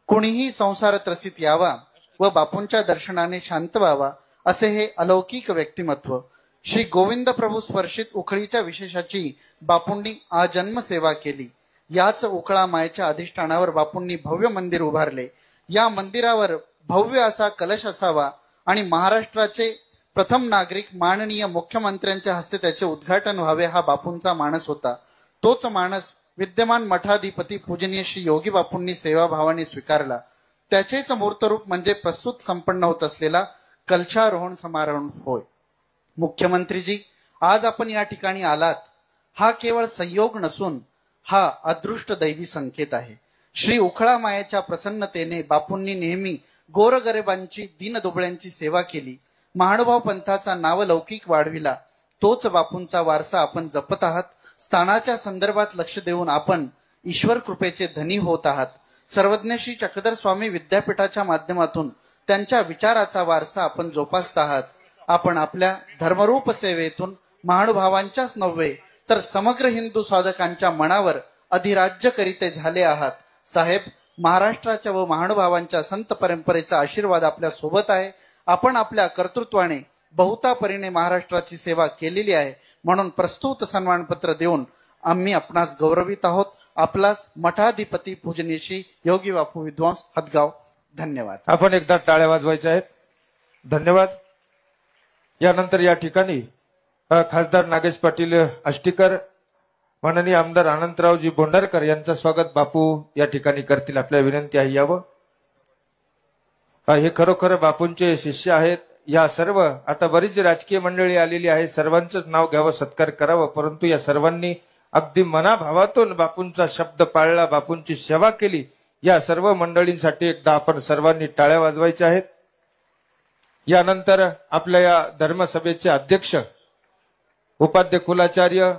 कुणीही संसार त्रसित यावा व बापूंच्या दर्शनाने शांत व्हावा असे हे अलौकिक व्यक्तिमत्व. श्री गोविंद प्रभू स्पर्शित उखळीच्या विशेषाची बापूंनी आजन्म सेवा केली. याच उखळा मायेच्या अधिष्ठानावर बापूंनी भव्य मंदिर उभारले. या मंदिरावर भव्य असा कलश असावा आणि महाराष्ट्राचे प्रथम नागरिक माननीय मुख्यमंत्र्यांच्या हस्ते त्याचे उद्घाटन व्हावे हा बापूंचा मानस होता. तोच मानस विद्यमान मठाधिपती पूजनीय श्री योगी बापूंनी सेवाभावाने स्वीकारला. त्याचेच मूर्तरूप म्हणजे प्रस्तुत संपन्न होत असलेला कलशारोहण समारंभ होय. मुख्यमंत्रीजी, आज आपण या ठिकाणी आलात हा केवळ संयोग नसून हा अदृष्ट दैवी संकेत आहे. श्री उखळा मायेच्या प्रसन्नतेने बापूंनी नेहमी गोरगरिबांची दीनदुबळ्यांची सेवा केली. महानुभाव पंथाचा नावलौकिक वाढविला. तोच बापूंचा वारसा आपण जपत आहात. स्थानाच्या संदर्भात लक्ष देऊन आपण ईश्वर कृपेचे धनी होत आहात. सर्वज्ञ श्री चक्रधर स्वामी विद्यापीठाच्या माध्यमातून त्यांच्या विचाराचा वारसा आपण जोपासत आहात. आपण आपल्या धर्मरूप सेवेतून महानुभावांच्याच नव्हे तर समग्र हिंदू साधकांच्या मनावर अधिराज्य करीते झाले आहात. साहेब, महाराष्ट्राच्या व महानुभावांच्या संत परंपरेचा आशीर्वाद आपल्या सोबत आहे. आपण आपल्या कर्तृत्वाने बहुतापरीने महाराष्ट्राची सेवा केलेली आहे. म्हणून प्रस्तुत सन्मानपत्र देऊन आम्ही आपणास गौरवित आहोत. आपलाच मठाधिपती पूजनीय श्री योगी बापू विद्वांस हदगाव. धन्यवाद. आपण एकदा टाळ्या वाजवायच्या आहेत. धन्यवाद. यानंतर या ठिकाणी खासदार नागेश पाटील आष्टीकर, माननीय आमदार अनंतरावजी बोंडारकर यांचं स्वागत बापू या ठिकाणी करतील. आपल्याला विनंती आहे यावं. हे खरोखर बापूंचे शिष्य आहेत. या सर्व आता बरीच राजकीय मंडळी आलेली आहे. सर्वांचंच नाव घ्यावं, सत्कार करावं. परंतु या सर्वांनी अगदी मनाभावातून बापूंचा शब्द पाळला, बापूंची सेवा केली. या सर्व मंडळींसाठी एकदा आपण सर्वांनी टाळ्या वाजवायच्या आहेत. यानंतर आपल्या या धर्मसभेचे अध्यक्ष, उपाध्य कुलाचार्य,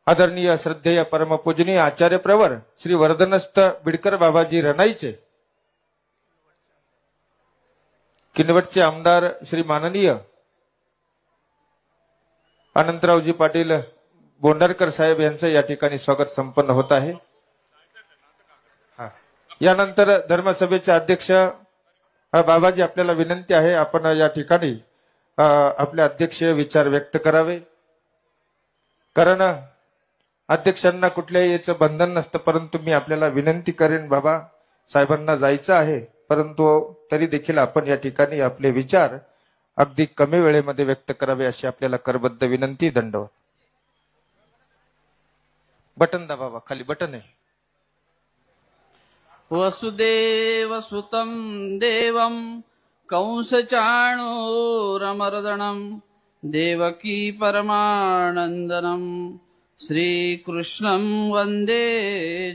आदरणीय श्रद्धेय परमपूजनीय आचार्य प्रवर श्री वर्धनस्थ बिडकर बाबाजी रनाईचे, किनवटचे आमदार श्री माननीय अनंतरावजी पाटील बोंडारकर साहेब यांचं या ठिकाणी स्वागत संपन्न होत आहे. यानंतर धर्मसभेचे अध्यक्ष बाबाजी, आपल्याला विनंती आहे आपण या ठिकाणी आपले अध्यक्षीय विचार व्यक्त करावे. कारण अध्यक्षांना कुठल्याही याचं बंधन नसतं. परंतु मी आपल्याला विनंती करेन, बाबा साहेबांना जायचं आहे, परंतु तरी देखील आपण या ठिकाणी आपले विचार अगदी कमी वेळेमध्ये व्यक्त करावे अशी आपल्याला करबद्ध विनंती. दंडवत. बटन दाबा बाबा, खाली बटन आहे. वसुदेव सुतं देवं कंसचाणूरमर्दनं देवकी परमानन्दनं श्रीकृष्णं वन्दे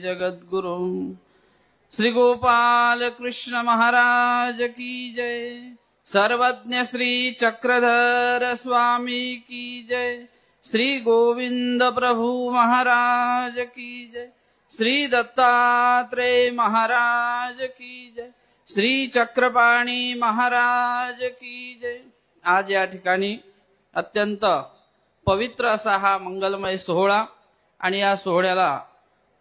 जगद्गुरुं. श्री गोपाल कृष्ण महाराज की जय. सर्वज्ञ श्री चक्रधर स्वामी की जय. श्री गोविंद प्रभु महाराज की जय. श्री दत्तात्रेय महाराज की जय. श्री चक्रपाणी महाराज की जय. आज या ठिकाणी अत्यंत पवित्र असा हा मंगलमय सोहळा आणि या सोहळ्याला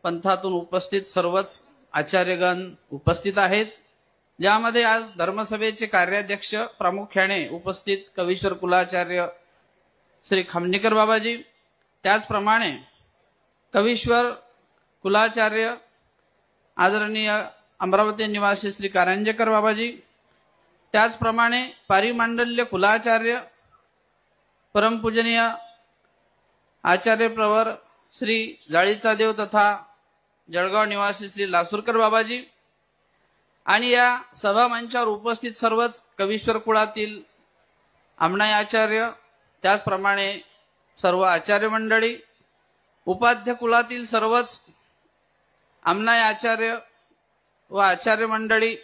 पंथातून उपस्थित सर्वच आचार्यगण उपस्थित आहेत. ज्यामध्ये आज धर्मसभेचे कार्याध्यक्ष प्रामुख्याने उपस्थित कवीश्वर कुलाचार्य श्री खामणेकर बाबाजी, त्याचप्रमाणे कवीश्वर कुलाचार्य आदरणीय अमरावती निवासी श्री कारंजेकर बाबाजी, त्याचप्रमाणे पारिमांडल्य कुलाचार्य परमपूजनीय आचार्य प्रवर श्री जाळीचा देव तथा जळगाव निवासी श्री लासूरकर बाबाजी आणि या सभा मंचावर उपस्थित सर्वच कवीश्वर कुळातील आमनाई आचार्य, त्याचप्रमाणे सर्व आचार्य मंडळी, उपाध्य कुलातील सर्वच आमनाई आचार्य व आचार्य मंडळी,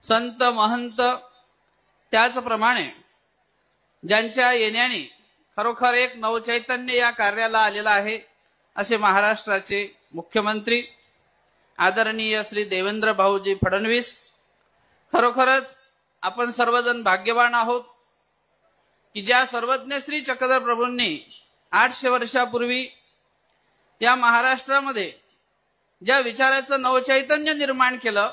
संत महंत, त्याचप्रमाणे ज्यांच्या येण्याने खरोखर एक नवचैतन्य या कार्याला आलेला आहे असे महाराष्ट्राचे मुख्यमंत्री आदरणीय श्री देवेंद्र भाऊजी फडणवीस. खरोखरच आपण सर्वजण भाग्यवान आहोत की ज्या सर्वज्ञ श्री चक्रधर प्रभूंनी 800 वर्षापूर्वी या महाराष्ट्रामध्ये ज्या विचाराचं नवचैतन्य निर्माण केलं,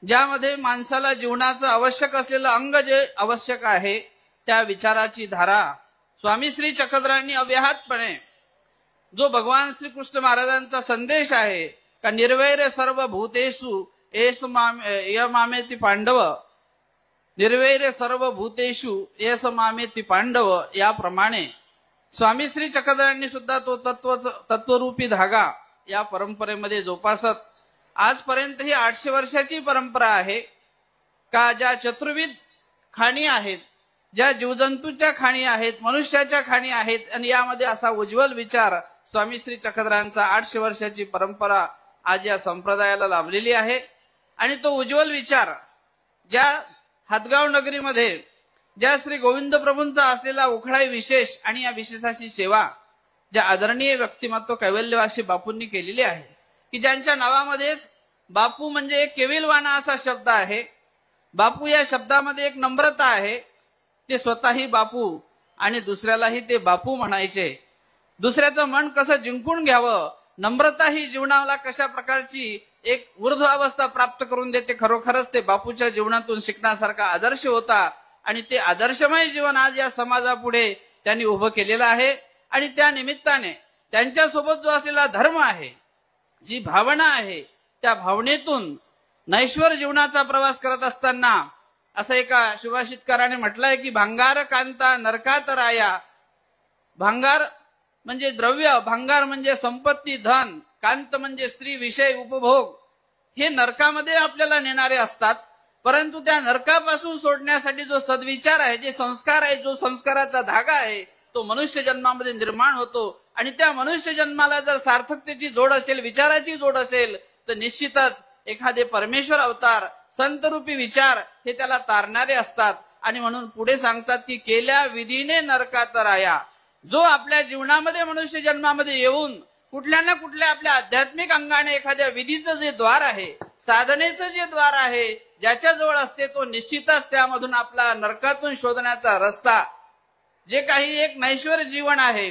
ज्यामध्ये माणसाला जीवनाचं आवश्यक असलेलं अंग जे आवश्यक आहे त्या विचाराची धारा स्वामी श्री चक्रधरांनी अव्याहतपणे जो भगवान श्रीकृष्ण महाराजांचा संदेश आहे का निर्वैर सर्व भूतेषु एस मामेति पांडव, निर्वैर सर्व भूतेषु एस मामेति पांडव, याप्रमाणे स्वामी श्री चक्रधरांनी सुद्धा तो तत्वरूपी धागा या परंपरेमध्ये जोपासत आजपर्यंत ही 800 वर्षाची परंपरा आहे का ज्या चतुर्विध खाणी आहेत, ज्या जीवजंतूच्या खाणी आहेत, मनुष्याच्या खाणी आहेत, आणि यामध्ये असा उज्ज्वल विचार स्वामी श्री चक्रधरांचा 800 वर्षाची परंपरा आज या संप्रदायाला लाभलेली आहे. आणि तो उज्ज्वल विचार ज्या हातगाव नगरीमध्ये ज्या श्री गोविंद प्रभूंचा असलेला उखळाई विशेष आणि या विशेषाची सेवा ज्या आदरणीय व्यक्तिमत्व कैवल्यवासी बापूंनी केलेली आहे, की ज्यांच्या नावामध्येच बापू म्हणजे एक केविलवाणा असा शब्द आहे. बापू या शब्दामध्ये एक नम्रता आहे. ते स्वतःही बापू आणि दुसऱ्यालाही ते बापू म्हणायचे. दुसऱ्याचं मन कसं जिंकून घ्यावं, नम्रता ही जीवनाला कशा प्रकारची एक ऊर्ध्व अवस्था प्राप्त करून देते, खरोखरच ते बापूच्या जीवनातून शिकण्यासारखा आदर्श होता. आणि ते आदर्शमय जीवन आज या समाजापुढे त्यांनी उभं केलेलं आहे. आणि त्या निमित्ताने त्यांच्यासोबत जो असलेला धर्म आहे, जी भावना आहे, त्या भावनेतून नैश्वर जीवनाचा प्रवास करत असताना असं एका सुभाषितकाराने म्हटलंय की भांगार कांता नरकात राया. भांगार म्हणजे द्रव्य, भांगार म्हणजे संपत्ती, धन, कांत म्हणजे स्त्री, विषय, उपभोग, हे नरकामध्ये आपल्याला नेणारे असतात. परंतु त्या नरकापासून सोडण्यासाठी जो सद्विचार आहे, जे संस्कार आहे, जो संस्काराचा धागा आहे, तो मनुष्य जन्मामध्ये निर्माण होतो. आणि त्या मनुष्य जन्माला जर सार्थकतेची जोड असेल, विचाराची जोड असेल, तर निश्चितच एखादे परमेश्वर अवतार, संतरूपी विचार हे त्याला तारणारे असतात. आणि म्हणून पुढे सांगतात की केल्या विधीने नरकात राया. जो आपल्या जीवनामध्ये मनुष्य जन्मामध्ये येऊन कुठल्या ना कुठल्या आपल्या आध्यात्मिक अंगाने एखाद्या विधीचं जे द्वार आहे, साधनेचं जे द्वार आहे, ज्याच्या जवळ असते, तो निश्चितच त्यामधून आपला नरकातून शोधण्याचा रस्ता, जे काही एक नैश्वर जीवन आहे,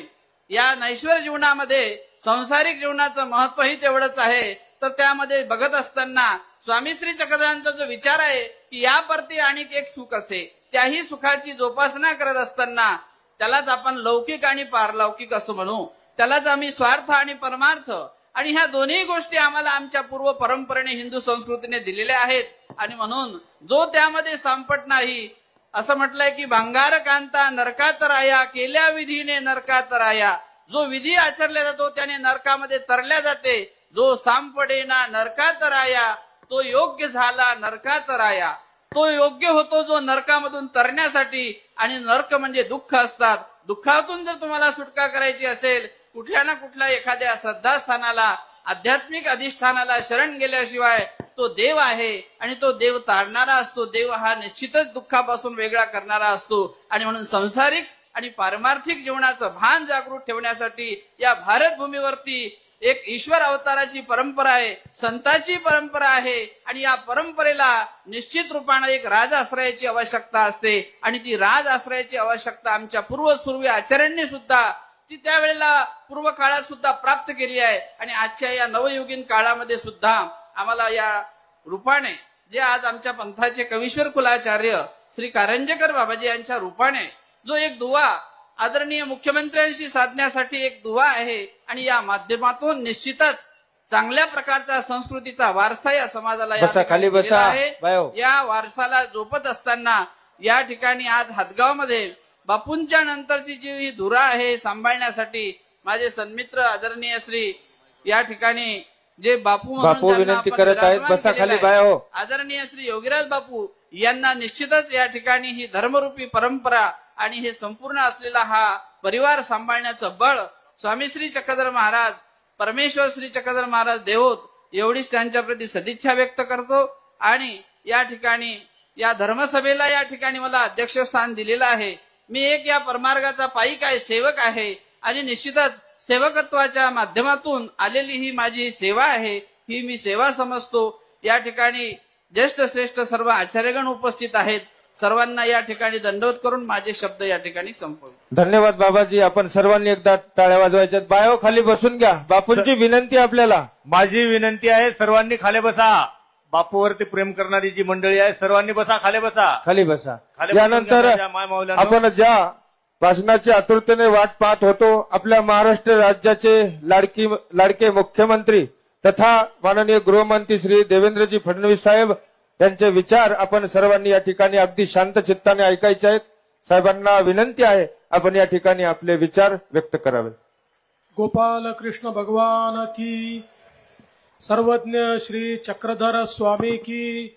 या नैश्वर जीवनामध्ये सांसारिक जीवनाचं महत्वही तेवढंच आहे. तर त्यामध्ये बघत असताना स्वामी श्री चक्रधरांचा जो विचार आहे की या परती आणि एक सुख असे, त्याही सुखाची जोपासना करत असताना त्यालाच आपण लौकिक आणि पारलौकिक असं म्हणू. त्यालाच आम्ही स्वार्थ आणि परमार्थ, आणि ह्या दोन्ही गोष्टी आम्हाला आमच्या पूर्व परंपरेने हिंदू संस्कृतीने दिलेल्या आहेत. आणि म्हणून जो त्यामध्ये सांपट नाही, असं म्हटलंय की भांगार कांता नरकात राया, केल्या विधीने नरकात राया. जो विधी आचरला जातो त्याने नरकामध्ये तरल्या जाते. जो सांपडेना नरकात राया, तो योग्य झाला नरकात राया. तो योग्य होतो जो नरकामधून तरण्यासाठी. आणि नरक म्हणजे दुःख असतात. दुःखातून जर तुम्हाला सुटका करायची असेल, कुठल्या ना कुठल्या एखाद्या श्रद्धास्थानाला, आध्यात्मिक अधिष्ठानाला शरण गेल्याशिवाय तो देव आहे आणि तो देव तारणारा असतो. देव हा निश्चितच दुःखापासून वेगळा करणारा असतो. आणि म्हणून संसारिक आणि पारमार्थिक जीवनाचं भान जागृत ठेवण्यासाठी या भारत भूमीवरती एक ईश्वर अवताराची परंपरा आहे, संतांची परंपरा आहे. आणि या परंपरेला निश्चित रूपाने एक राज आश्रयाची आवश्यकता असते. आणि ती राज आश्रयाची आवश्यकता आमच्या पूर्वसूर्वी आचार्यांनी सुद्धा ती त्यावेळेला पूर्व काळात सुद्धा प्राप्त केली आहे. आणि आजच्या या नवयुगीन काळामध्ये सुद्धा आम्हाला या रूपाने, जे आज आमच्या पंथाचे कवीश्वर कुलाचार्य श्री कारंजेकर बाबाजी यांच्या रूपाने जो एक दुवा आदरणीय मुख्यमंत्र्यांशी साधण्यासाठी एक दुवा आहे. आणि या माध्यमातून निश्चितच चांगल्या प्रकारचा संस्कृतीचा वारसा या समाजाला आहे. या वारसाला जोपत असताना या ठिकाणी आज हातगावमध्ये बापूंच्या नंतरची जी ही धुरा आहे सांभाळण्यासाठी माझे सन्मित्र आदरणीय श्री या ठिकाणी जे बापू विनंती करत आहेत, बसा खाली बायो. आदरणीय श्री योगीराज बापू यांना निश्चितच या ठिकाणी ही धर्मरूपी परंपरा आणि हे संपूर्ण असलेला हा परिवार सांभाळण्याचं बळ स्वामी श्री चक्रधर महाराज, परमेश्वर श्री चक्रधर महाराज देवोत, एवढीच त्यांच्या प्रती सदिच्छा व्यक्त करतो. आणि या ठिकाणी या धर्मसभेला या ठिकाणी मला अध्यक्षस्थान दिलेलं आहे. मी एक या परमार्गाचा पाईक आहे, सेवक आहे. आणि निश्चितच सेवकत्वाच्या माध्यमातून आलेली ही माझी सेवा आहे, ही मी सेवा समजतो. या ठिकाणी ज्येष्ठ श्रेष्ठ सर्व आचार्यगण उपस्थित आहेत. सर्वांना या ठिकाणी दंडवत करून माझे शब्द या ठिकाणी संपवतो. धन्यवाद बाबाजी. आपण सर्वांनी एकदा टाळ्या वाजवायच्यात. बायो खाली बसून घ्या. बापूंची विनंती आहे आपल्याला. माझी विनंती आहे, सर्वांनी खाली बसा. बापूवरती प्रेम करणारी जी मंडळी आहे, सर्वांनी बसा, खाली बसा. खाली बसा. खाली बसून यानंतर घ्या, माय माऊल्यांनो. आपण ज्या भाषणाची आतुरतेने वाट पाहत होतो, आपल्या महाराष्ट्र राज्याचे लाडके मुख्यमंत्री तथा माननीय गृहमंत्री श्री देवेंद्रजी फडणवीस साहेब यांचे विचार आपण सर्वांनी या ठिकाणी अगदी शांत चित्ताने ऐकायचे आहेत. साहेबांना विनंती आहे, आपण या ठिकाणी आपले विचार व्यक्त करावे. गोपाल कृष्ण भगवान की, सर्वज्ञ श्री चक्रधर स्वामी की,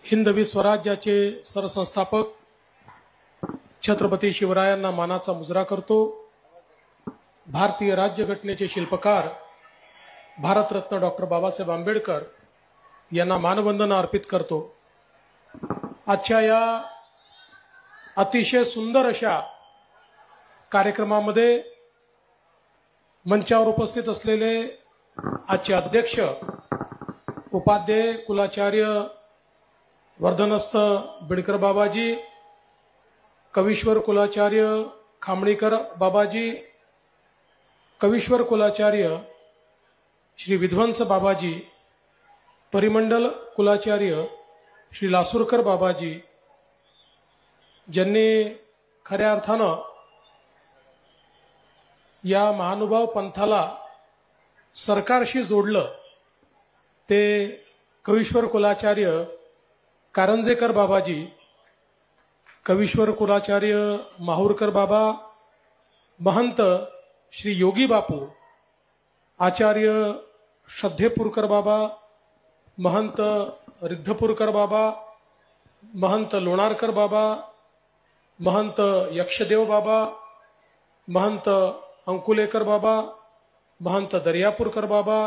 हिंदवी स्वराज्याचे सरसंस्थापक छत्रपती शिवरायांना मानाचा मुजरा करतो. भारतीय राज्यघटनेचे शिल्पकार भारतरत्न डॉक्टर बाबासाहेब आंबेडकर यांना मानवंदना अर्पित करतो. आजच्या या अतिशय सुंदर अशा कार्यक्रमामध्ये मंचावर उपस्थित असलेले आजचे अध्यक्ष उपाध्याय कुलाचार्य वर्धनस्थ बिडकर बाबाजी, कवीश्वर कुलाचार्य खामणीकर बाबाजी, कवीश्वर कुलाचार्य श्री विध्वंस बाबाजी, परिमंडल कुलाचार्य श्री लासूरकर बाबाजी, ज्यांनी खऱ्या अर्थानं या महानुभाव पंथाला सरकारशी जोडलं, ते कवीश्वर कुलाचार्य कारंजेकर बाबाजी, कवीश्वर कुलाचार्य माहूरकर बाबा, महंत श्री योगी बापू, आचार्य श्रद्धेपूरकर बाबा, महंत रिद्धपूरकर बाबा, महंत लोणारकर बाबा, महंत यक्षदेव बाबा, महंत अंकुलेकर बाबा, महंत दर्यापूरकर बाबा,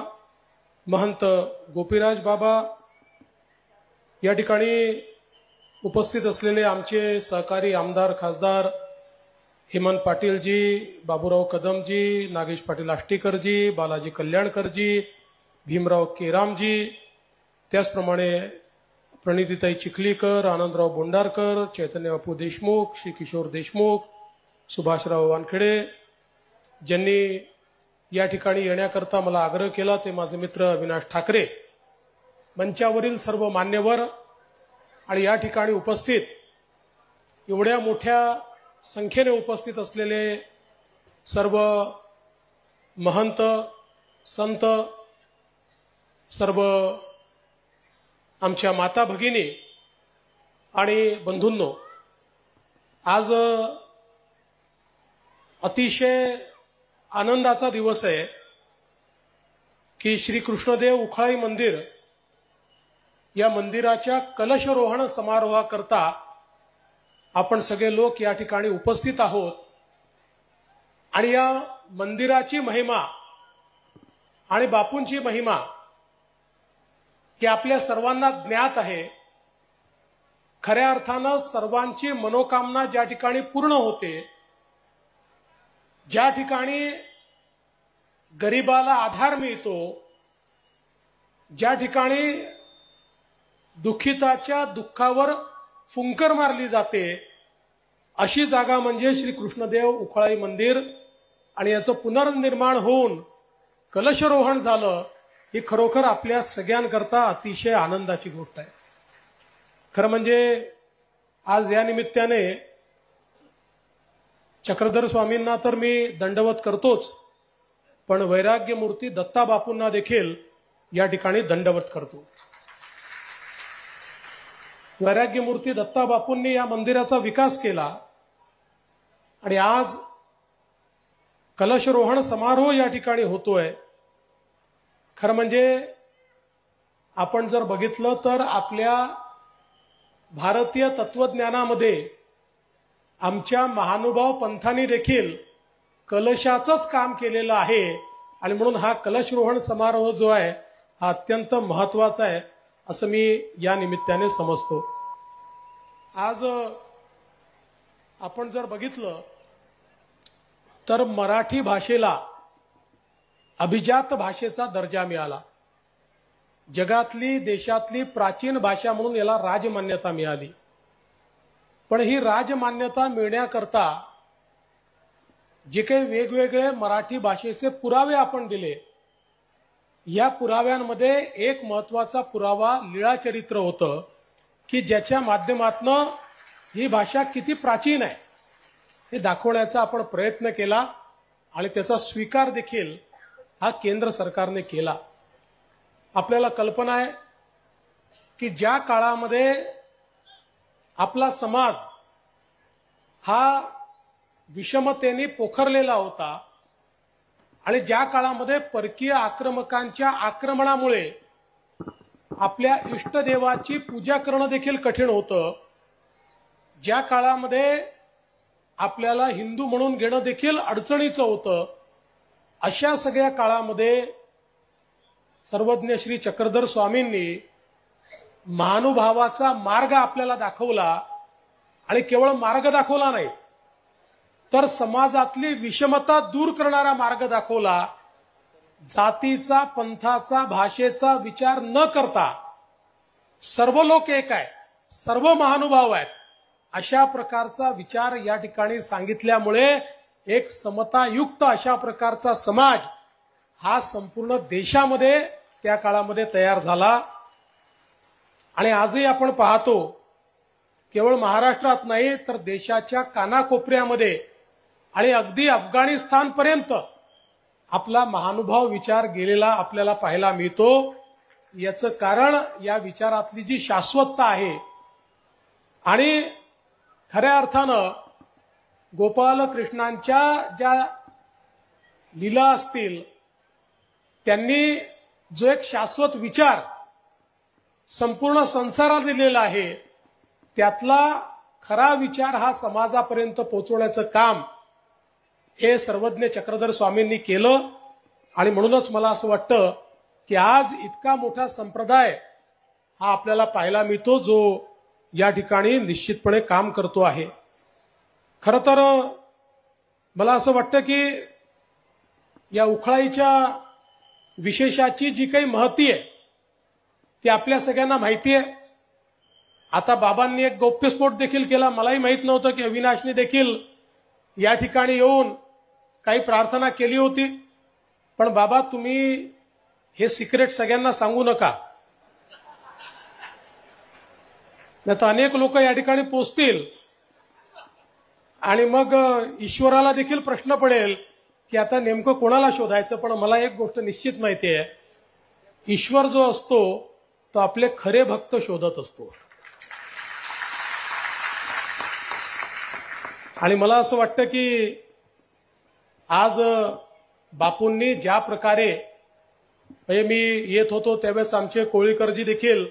महंत गोपीराज बाबा, या ठिकाणी उपस्थित असलेले आमचे सहकारी आमदार खासदार हेमंत पाटीलजी, बाबूराव कदमजी, नागेश पाटील आष्टीकरजी, बालाजी कल्याणकरजी, भीमराव केरामजी, त्याचप्रमाणे प्रणितीताई चिखलीकर, आनंदराव बोंडारकर, चैतन्य बापू देशमुख, श्री किशोर देशमुख, सुभाषराव वानखेडे, ज्यांनी या ठिकाणी येण्याकरता मला आग्रह केला, ते माझे मित्र अविनाश ठाकरे, मंचावरील सर्व मान्यवर आणि या ठिकाणी उपस्थित एवढ्या मोठ्या संख्येने उपस्थित असलेले सर्व महंत संत, सर्व आमच्या माता भगिनी आणि बंधूंनो, आज अतिशय आनंदाचा दिवस आहे की श्री कृष्णदेव उखळाई मंदिर या मंदिराच्या कलशरोहण समारोहाकरता आपण सगळे लोक या ठिकाणी उपस्थित आहोत. आणि या मंदिराची महिमा आणि बापूंची महिमा ही आपल्या सर्वांना ज्ञात आहे. खऱ्या अर्थानं सर्वांची मनोकामना ज्या ठिकाणी पूर्ण होते, ज्या ठिकाणी गरिबाला आधार मिळतो, ज्या ठिकाणी दुःखिताच्या दुःखावर फुंकर मारली जाते, अशी जागा म्हणजे श्री कृष्णदेव उखळाई मंदिर. आणि याचं पुनर्निर्माण होऊन कलशरोहण झालं, ही खरोखर आपल्या सगळ्यांकरता अतिशय आनंदाची गोष्ट आहे. खरं म्हणजे आज या निमित्ताने चक्रधर स्वामींना तर मी दंडवत करतोच, पण वैराग्य मूर्ती दत्ता बापूंना देखील या ठिकाणी दंडवत करतो. वैराग्य मूर्ती दत्ता बापूंनी या मंदिराचा विकास केला आणि आज कलशरोहण समारोह या ठिकाणी होतोय. खरं म्हणजे आपण जर बघितलं तर आपल्या भारतीय तत्वज्ञानामध्ये आमच्या महानुभाव पंथांनी देखील कलशाचंच काम केलेलं आहे. आणि म्हणून हा कलशरोहण समारोह जो आहे हा अत्यंत महत्वाचा आहे असं मी या निमित्ताने समजतो. आज आपण जर बघितलं तर मराठी भाषेला अभिजात भाषेचा दर्जा मिळाला. जगातली देशातली प्राचीन भाषा म्हणून याला राजमान्यता मिळाली. पण ही राजमान्यता मिळण्याकरता जे काही वेगवेगळे मराठी भाषेचे पुरावे आपण दिले, या पुराव्यांमध्ये एक महत्वाचा पुरावा लीळाचरित्र होतं की ज्याच्या माध्यमातून ही भाषा किती प्राचीन आहे हे दाखवण्याचा आपण प्रयत्न केला आणि त्याचा स्वीकार देखील हा केंद्र सरकारने केला. आपल्याला कल्पना आहे की ज्या काळामध्ये आपला समाज हा विषमतेने पोखरलेला होता आणि ज्या काळामध्ये परकीय आक्रमकांच्या आक्रमणामुळे आपल्या इष्टदेवाची पूजा करणं देखील कठीण होतं, ज्या काळामध्ये आपल्याला हिंदू म्हणून घेणं देखील अडचणीचं होतं, अशा सगळ्या काळामध्ये सर्वज्ञ श्री चक्रधर स्वामींनी महानुभावाचा मार्ग आपल्याला दाखवला आणि केवळ मार्ग दाखवला नाही तर समाजातली विषमता दूर करणारा मार्ग दाखवला. जातीचा, पंथाचा, भाषेचा विचार न करता सर्व लोक एक आहे, सर्व महानुभाव आहेत, अशा प्रकारचा विचार या ठिकाणी सांगितल्यामुळे एक समतायुक्त अशा प्रकारचा समाज हा संपूर्ण देशामध्ये त्या काळामध्ये तयार झाला. आणि आजही आपण पाहतो केवळ महाराष्ट्रात नाही तर देशाच्या कानाकोपऱ्यामध्ये आणि अगदी अफगाणिस्तानपर्यंत आपला महानुभाव विचार गेलेला आपल्याला पाहायला मिळतो. याचं कारण या विचारातली जी शाश्वतता आहे आणि खऱ्या अर्थानं गोपाल कृष्णांच्या ज्या लीला असतील त्यांनी जो एक शाश्वत विचार संपूर्ण संसाराला दिलेला आहे त्यातला खरा विचार हा समाजापर्यंत पोहोचवण्याचं काम हे सर्वज्ञ चक्रधर स्वामींनी केलं. आणि म्हणूनच मला असं वाटतं की आज इतका मोठा संप्रदाय हा आपल्याला पाहायला मिळतो जो या ठिकाणी निश्चितपणे काम करतो आहे. खरं तर मला असं वाटतं की या उखळाईच्या विशेषाची जी काही महती आहे ती आपल्या सगळ्यांना माहिती आहे. आता बाबांनी एक गौप्यस्फोट देखील केला. मलाही माहित नव्हतं की अविनाशने देखील या ठिकाणी येऊन काही प्रार्थना केली होती. पण बाबा तुम्ही हे सिक्रेट सगळ्यांना सांगू नका, नाही तर अनेक लोक या ठिकाणी पोचतील आणि मग ईश्वराला देखील प्रश्न पडेल की आता नेमकं कोणाला शोधायचं. पण मला एक गोष्ट निश्चित माहिती आहे, ईश्वर जो असतो तो आपले खरे भक्त शोधत असतो. आणि मला असं वाटतं की आज बापूंनी ज्या प्रकारे म्हणजे मी येत होतो त्यावेळेस आमचे कोळीकरजी देखील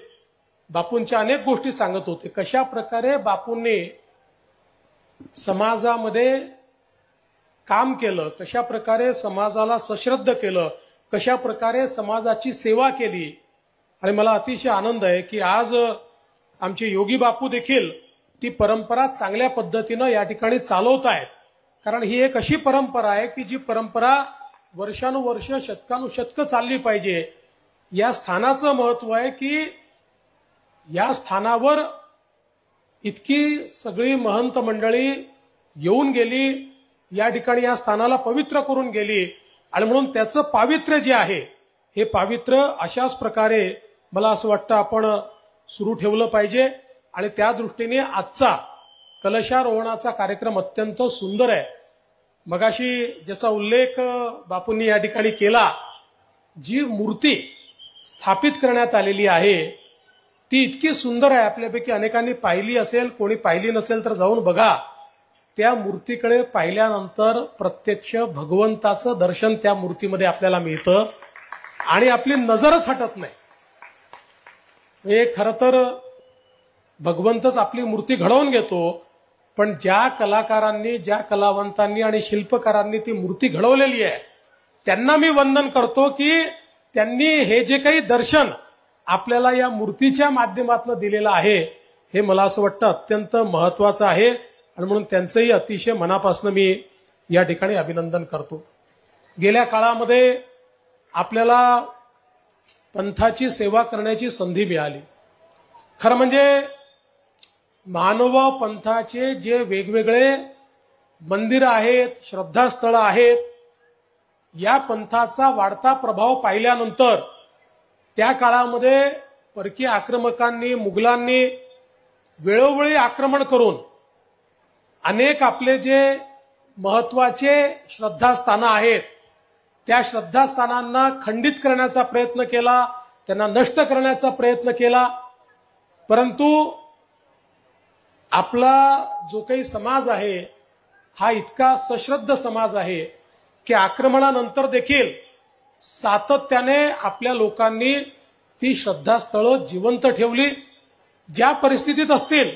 बापूंच्या अनेक गोष्टी सांगत होते, कशा प्रकारे बापूंनी समाजामध्ये काम केलं, कशा प्रकारे समाजाला सश्रद्ध केलं, कशा प्रकारे समाजाची सेवा केली. आणि मला अतिशय आनंद आहे की आज आमचे योगी बापू देखील ती परंपरा चांगल्या पद्धतीनं या ठिकाणी चालवत आहेत. कारण ही एक अशी परंपरा आहे की जी परंपरा वर्षानुवर्ष शतकानुशतकं चालली पाहिजे. या स्थानाचं महत्व आहे की या स्थानावर इतकी सगळी महंत मंडळी येऊन गेली, या ठिकाणी या स्थानाला पवित्र करून गेली. आणि म्हणून त्याचं पावित्र्य जे आहे हे पावित्र्य अशाच प्रकारे मला असं वाटतं आपण सुरू ठेवलं पाहिजे. आणि त्या दृष्टीने आजचा कलशारोहणाचा कार्यक्रम अत्यंत सुंदर आहे. मगाशी ज्याचा उल्लेख बापूंनी या ठिकाणी केला, जी मूर्ती स्थापित करण्यात आलेली आहे ती इतकी सुंदर आहे. आपल्यापैकी अनेकांनी पाहिली असेल, कोणी पाहिली नसेल तर जाऊन बघा. त्या मूर्तीकडे पाहिल्यानंतर प्रत्यक्ष भगवंताचं दर्शन त्या मूर्तीमध्ये आपल्याला मिळतं आणि आपली नजरच हटत नाही. हे खरं तर भगवंतच आपली मूर्ती घडवून घेतो, पण ज्या कलाकारांनी, ज्या कलावंतांनी आणि शिल्पकारांनी ती मूर्ती घडवलेली आहे त्यांना मी वंदन करतो की त्यांनी हे जे काही दर्शन आपल्याला या मूर्तीच्या माध्यमातून दिलेलं आहे हे मला असं वाटतं अत्यंत महत्वाचं आहे. आणि म्हणून त्यांचंही अतिशय मनापासून मी या ठिकाणी अभिनंदन करतो. गेल्या काळामध्ये आपल्याला पंथाची सेवा करण्याची संधी मिळाली. खरं म्हणजे मानव पंथाचे जे वेगवेगळे मंदिर आहेत, श्रद्धास्थळं आहेत, या पंथाचा वाढता प्रभाव पाहिल्यानंतर त्या काळामध्ये परकीय आक्रमकांनी, मुघलांनी वेळोवेळी आक्रमण करून अनेक आपले जे महत्वाचे श्रद्धास्थानं आहेत त्या श्रद्धास्थानांना खंडित करण्याचा प्रयत्न केला, त्यांना नष्ट करण्याचा प्रयत्न केला. परंतु आपला जो काही समाज आहे हा इतका सश्रद्ध समाज आहे की आक्रमणानंतर देखील सातत्याने आपल्या लोकांनी ती श्रद्धास्थळं जिवंत ठेवली. ज्या परिस्थितीत असतील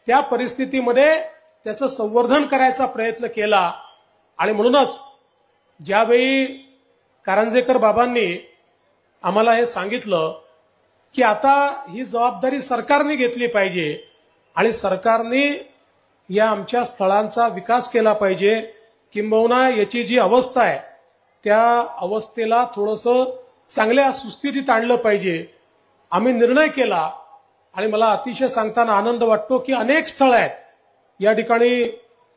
त्या परिस्थितीमध्ये त्याचं संवर्धन करायचा प्रयत्न केला. आणि म्हणूनच ज्यावेळी कारंजेकर बाबांनी आम्हाला हे सांगितलं की आता ही जबाबदारी सरकारने घेतली पाहिजे आणि सरकारने या आमच्या स्थळांचा विकास केला पाहिजे, किंबहुना याची जी अवस्था आहे त्या अवस्थेला थोडंसं चांगल्या सुस्थितीत आणलं पाहिजे, आम्ही निर्णय केला. आणि मला अतिशय सांगताना आनंद वाटतो की अनेक स्थळं आहेत या ठिकाणी.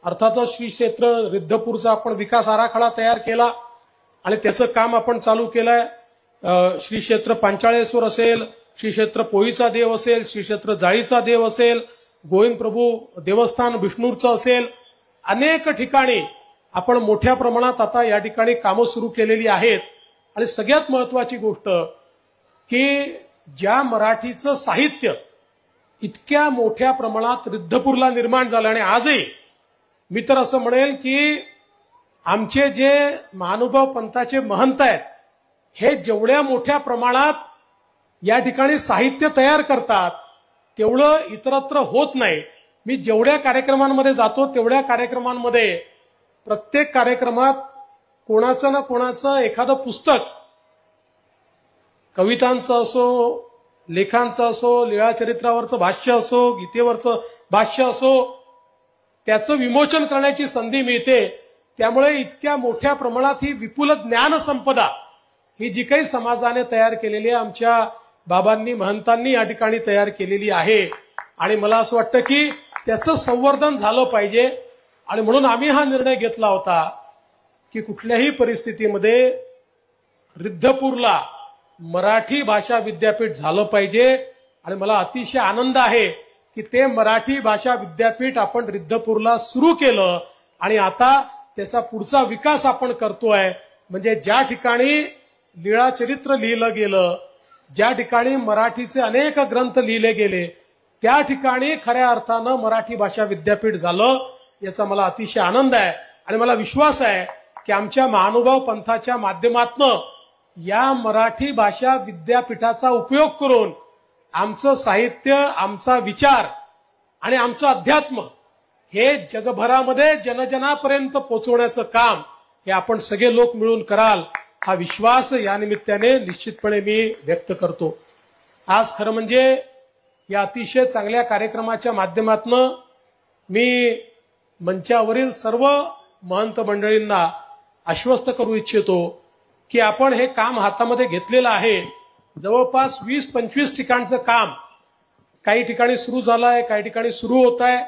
अर्थातच श्री क्षेत्र रिद्धपूरचा आपण विकास आराखडा तयार केला आणि त्याचं काम आपण चालू केलंय. श्री क्षेत्र पांचाळेश्वर असेल, श्री क्षेत्र पोईचा देव असेल, श्री क्षेत्र जाळीचा देव असेल, गोविंद प्रभू देवस्थान विष्णूरचं असेल, अनेक ठिकाणी आपण मोठ्या प्रमाणात आता या ठिकाणी कामं सुरू केलेली आहेत. आणि सगळ्यात महत्वाची गोष्ट की ज्या मराठीचं साहित्य इतक्या मोठ्या प्रमाणात रिद्धपूरला निर्माण झालं आणि आजही मी तर असं म्हणेल की आमचे जे महानुभाव पंथाचे महंत आहेत हे जेवढ्या मोठ्या प्रमाणात या ठिकाणी साहित्य तयार करतात तेवढं इतरत्र होत नाही. मी जेवढ्या कार्यक्रमांमध्ये जातो तेवढ्या कार्यक्रमांमध्ये प्रत्येक कार्यक्रमात कोणाचं ना कोणाचं एखादं पुस्तक, कवितांचं असो, लेखांचं असो, लीळाचरित्रावरचं भाष्य असो, गीतेवरचं भाष्य असो, त्याचं विमोचन करण्याची संधी मिळते. त्यामुळे इतक्या मोठ्या प्रमाणात ही विपुल ज्ञान संपदा ही जी काही समाजाने तयार केलेली आहे, आमच्या बाबांनी महंतांनी या ठिकाणी तयार केलेली आहे. आणि मला असं वाटतं की त्याचं संवर्धन झालं पाहिजे. आणि म्हणून आम्ही हा निर्णय घेतला होता की कुठल्याही परिस्थितीमध्ये रिद्धपूरला मराठी भाषा विद्यापीठ झालं पाहिजे. आणि मला अतिशय आनंद आहे की ते मराठी भाषा विद्यापीठ आपण रिद्धपूरला सुरू केलं आणि आता त्याचा पुढचा विकास आपण करतोय. म्हणजे ज्या ठिकाणी लीळाचरित्र लिहिलं गेलं, ज्या ठिकाणी मराठीचे अनेक ग्रंथ लिहिले गेले, त्या ठिकाणी खऱ्या अर्थानं मराठी भाषा विद्यापीठ झालं, याचा मला अतिशय आनंद आहे. आणि मला विश्वास आहे की आमच्या महानुभाव पंथाच्या माध्यमातून या मराठी भाषा विद्यापीठाचा उपयोग करून आमचं साहित्य, आमचा विचार आणि आमचं अध्यात्म हे जगभरामध्ये जनजनापर्यंत पोहोचवण्याचं काम हे आपण सगळे लोक मिळून कराल, हा विश्वास या निमित्ताने निश्चितपणे मी व्यक्त करतो. आज खरं म्हणजे या अतिशय चांगल्या कार्यक्रमाच्या माध्यमातून मी मंचावरील सर्व महंत मंडळींना आश्वस्त करू इच्छितो की आपण हे काम हातामध्ये घेतलेलं आहे. जवळपास 20-25 ठिकाणचं काम काही ठिकाणी सुरू झालं आहे, काही ठिकाणी सुरू होत आहे.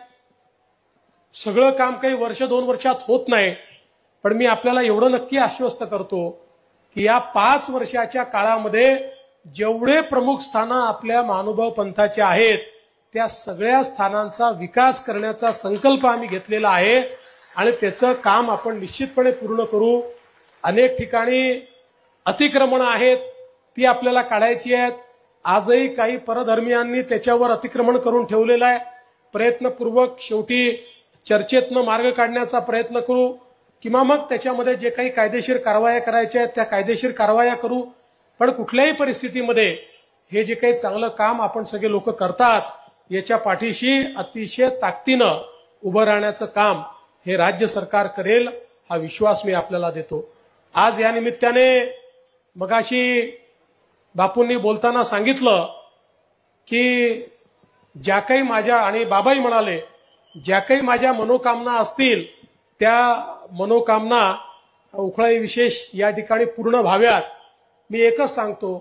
सगळं काम काही वर्ष-2 वर्षात होत नाही. पण मी आपल्याला एवढं नक्की आश्वस्त करतो की या 5 वर्षाच्या काळामध्ये जेवढे प्रमुख स्थानं आपल्या महानुभाव पंथाचे आहेत त्या सगळ्या स्थानांचा विकास करण्याचा संकल्प आम्ही घेतलेला आहे आणि त्याचं काम आपण निश्चितपणे पूर्ण करू. अनेक ठिकाणी अतिक्रमणं आहेत, ती आपल्याला काढायची आहेत. आजही काही परधर्मीयांनी त्याच्यावर अतिक्रमण करून ठेवलेलं आहे. प्रयत्नपूर्वक शेवटी चर्चेतनं मार्ग काढण्याचा प्रयत्न करू किंवा मग त्याच्यामध्ये जे काही कायदेशीर कारवाया करायच्या आहेत त्या कायदेशीर कारवाया करू. पण कुठल्याही परिस्थितीमध्ये हे जे काही चांगलं काम आपण सगळे लोक करतात याच्या पाठीशी अतिशय ताकदीनं उभं राहण्याचं काम हे राज्य सरकार करेल, हा विश्वास मी आपल्याला देतो. आज या निमित्ताने मगाशी बापूंनी बोलताना सांगितलं की ज्या काही माझ्या, आणि बाबाही म्हणाले, ज्या काही माझ्या मनोकामना असतील त्या मनोकामना उखळाई विशेष या ठिकाणी पूर्ण व्हाव्यात. मी एकच सांगतो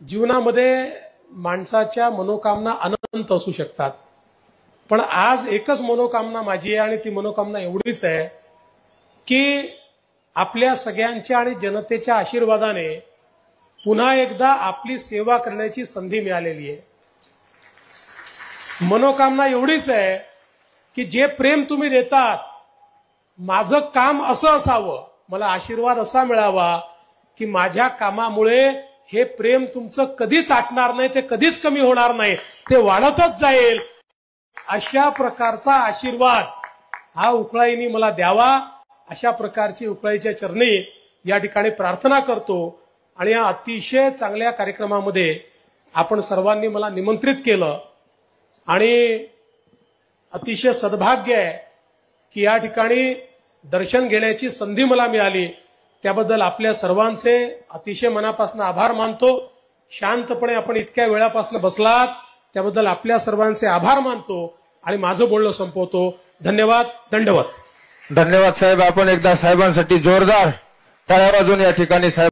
जीवनामध्ये माणसाच्या मनोकामना अनंत असू शकतात, पण आज एकच मनोकामना माझी आहे आणि ती मनोकामना एवढीच आहे की आपल्या सगळ्यांच्या आणि जनतेच्या आशीर्वादाने पुन्हा एकदा आपली सेवा करण्याची संधी मिळालेली आहे. मनोकामना एवढीच आहे की जे प्रेम तुम्ही देतात, माझं काम असं असावं, मला आशीर्वाद असा मिळावा की माझ्या कामामुळे हे प्रेम तुमचं कधीच आटणार नाही, ते कधीच कमी होणार नाही, ते वाढतच जाईल. अशा प्रकारचा आशीर्वाद हा उकळाईनी मला द्यावा, अशा प्रकारची उकळाईच्या चरणी या ठिकाणी प्रार्थना करतो. आणि या अतिशय चांगल्या कार्यक्रमामध्ये आपण सर्वांनी मला निमंत्रित केलं आणि अतिशय सद्भाग्य आहे की या ठिकाणी दर्शन घेण्याची संधी मला मिळाली. त्याबद्दल आपल्या सर्वांचे अतिशय मनापासून आभार मानतो. शांतपणे आपण इतक्या वेळापासून बसलात त्याबद्दल आपल्या सर्वांचे आभार मानतो आणि माझं बोलणं संपवतो. धन्यवाद. दंडवत. धन्यवाद साहेब. आपण एकदा साहेबांसाठी जोरदार टाळ्या वाजवून या ठिकाणी साहेब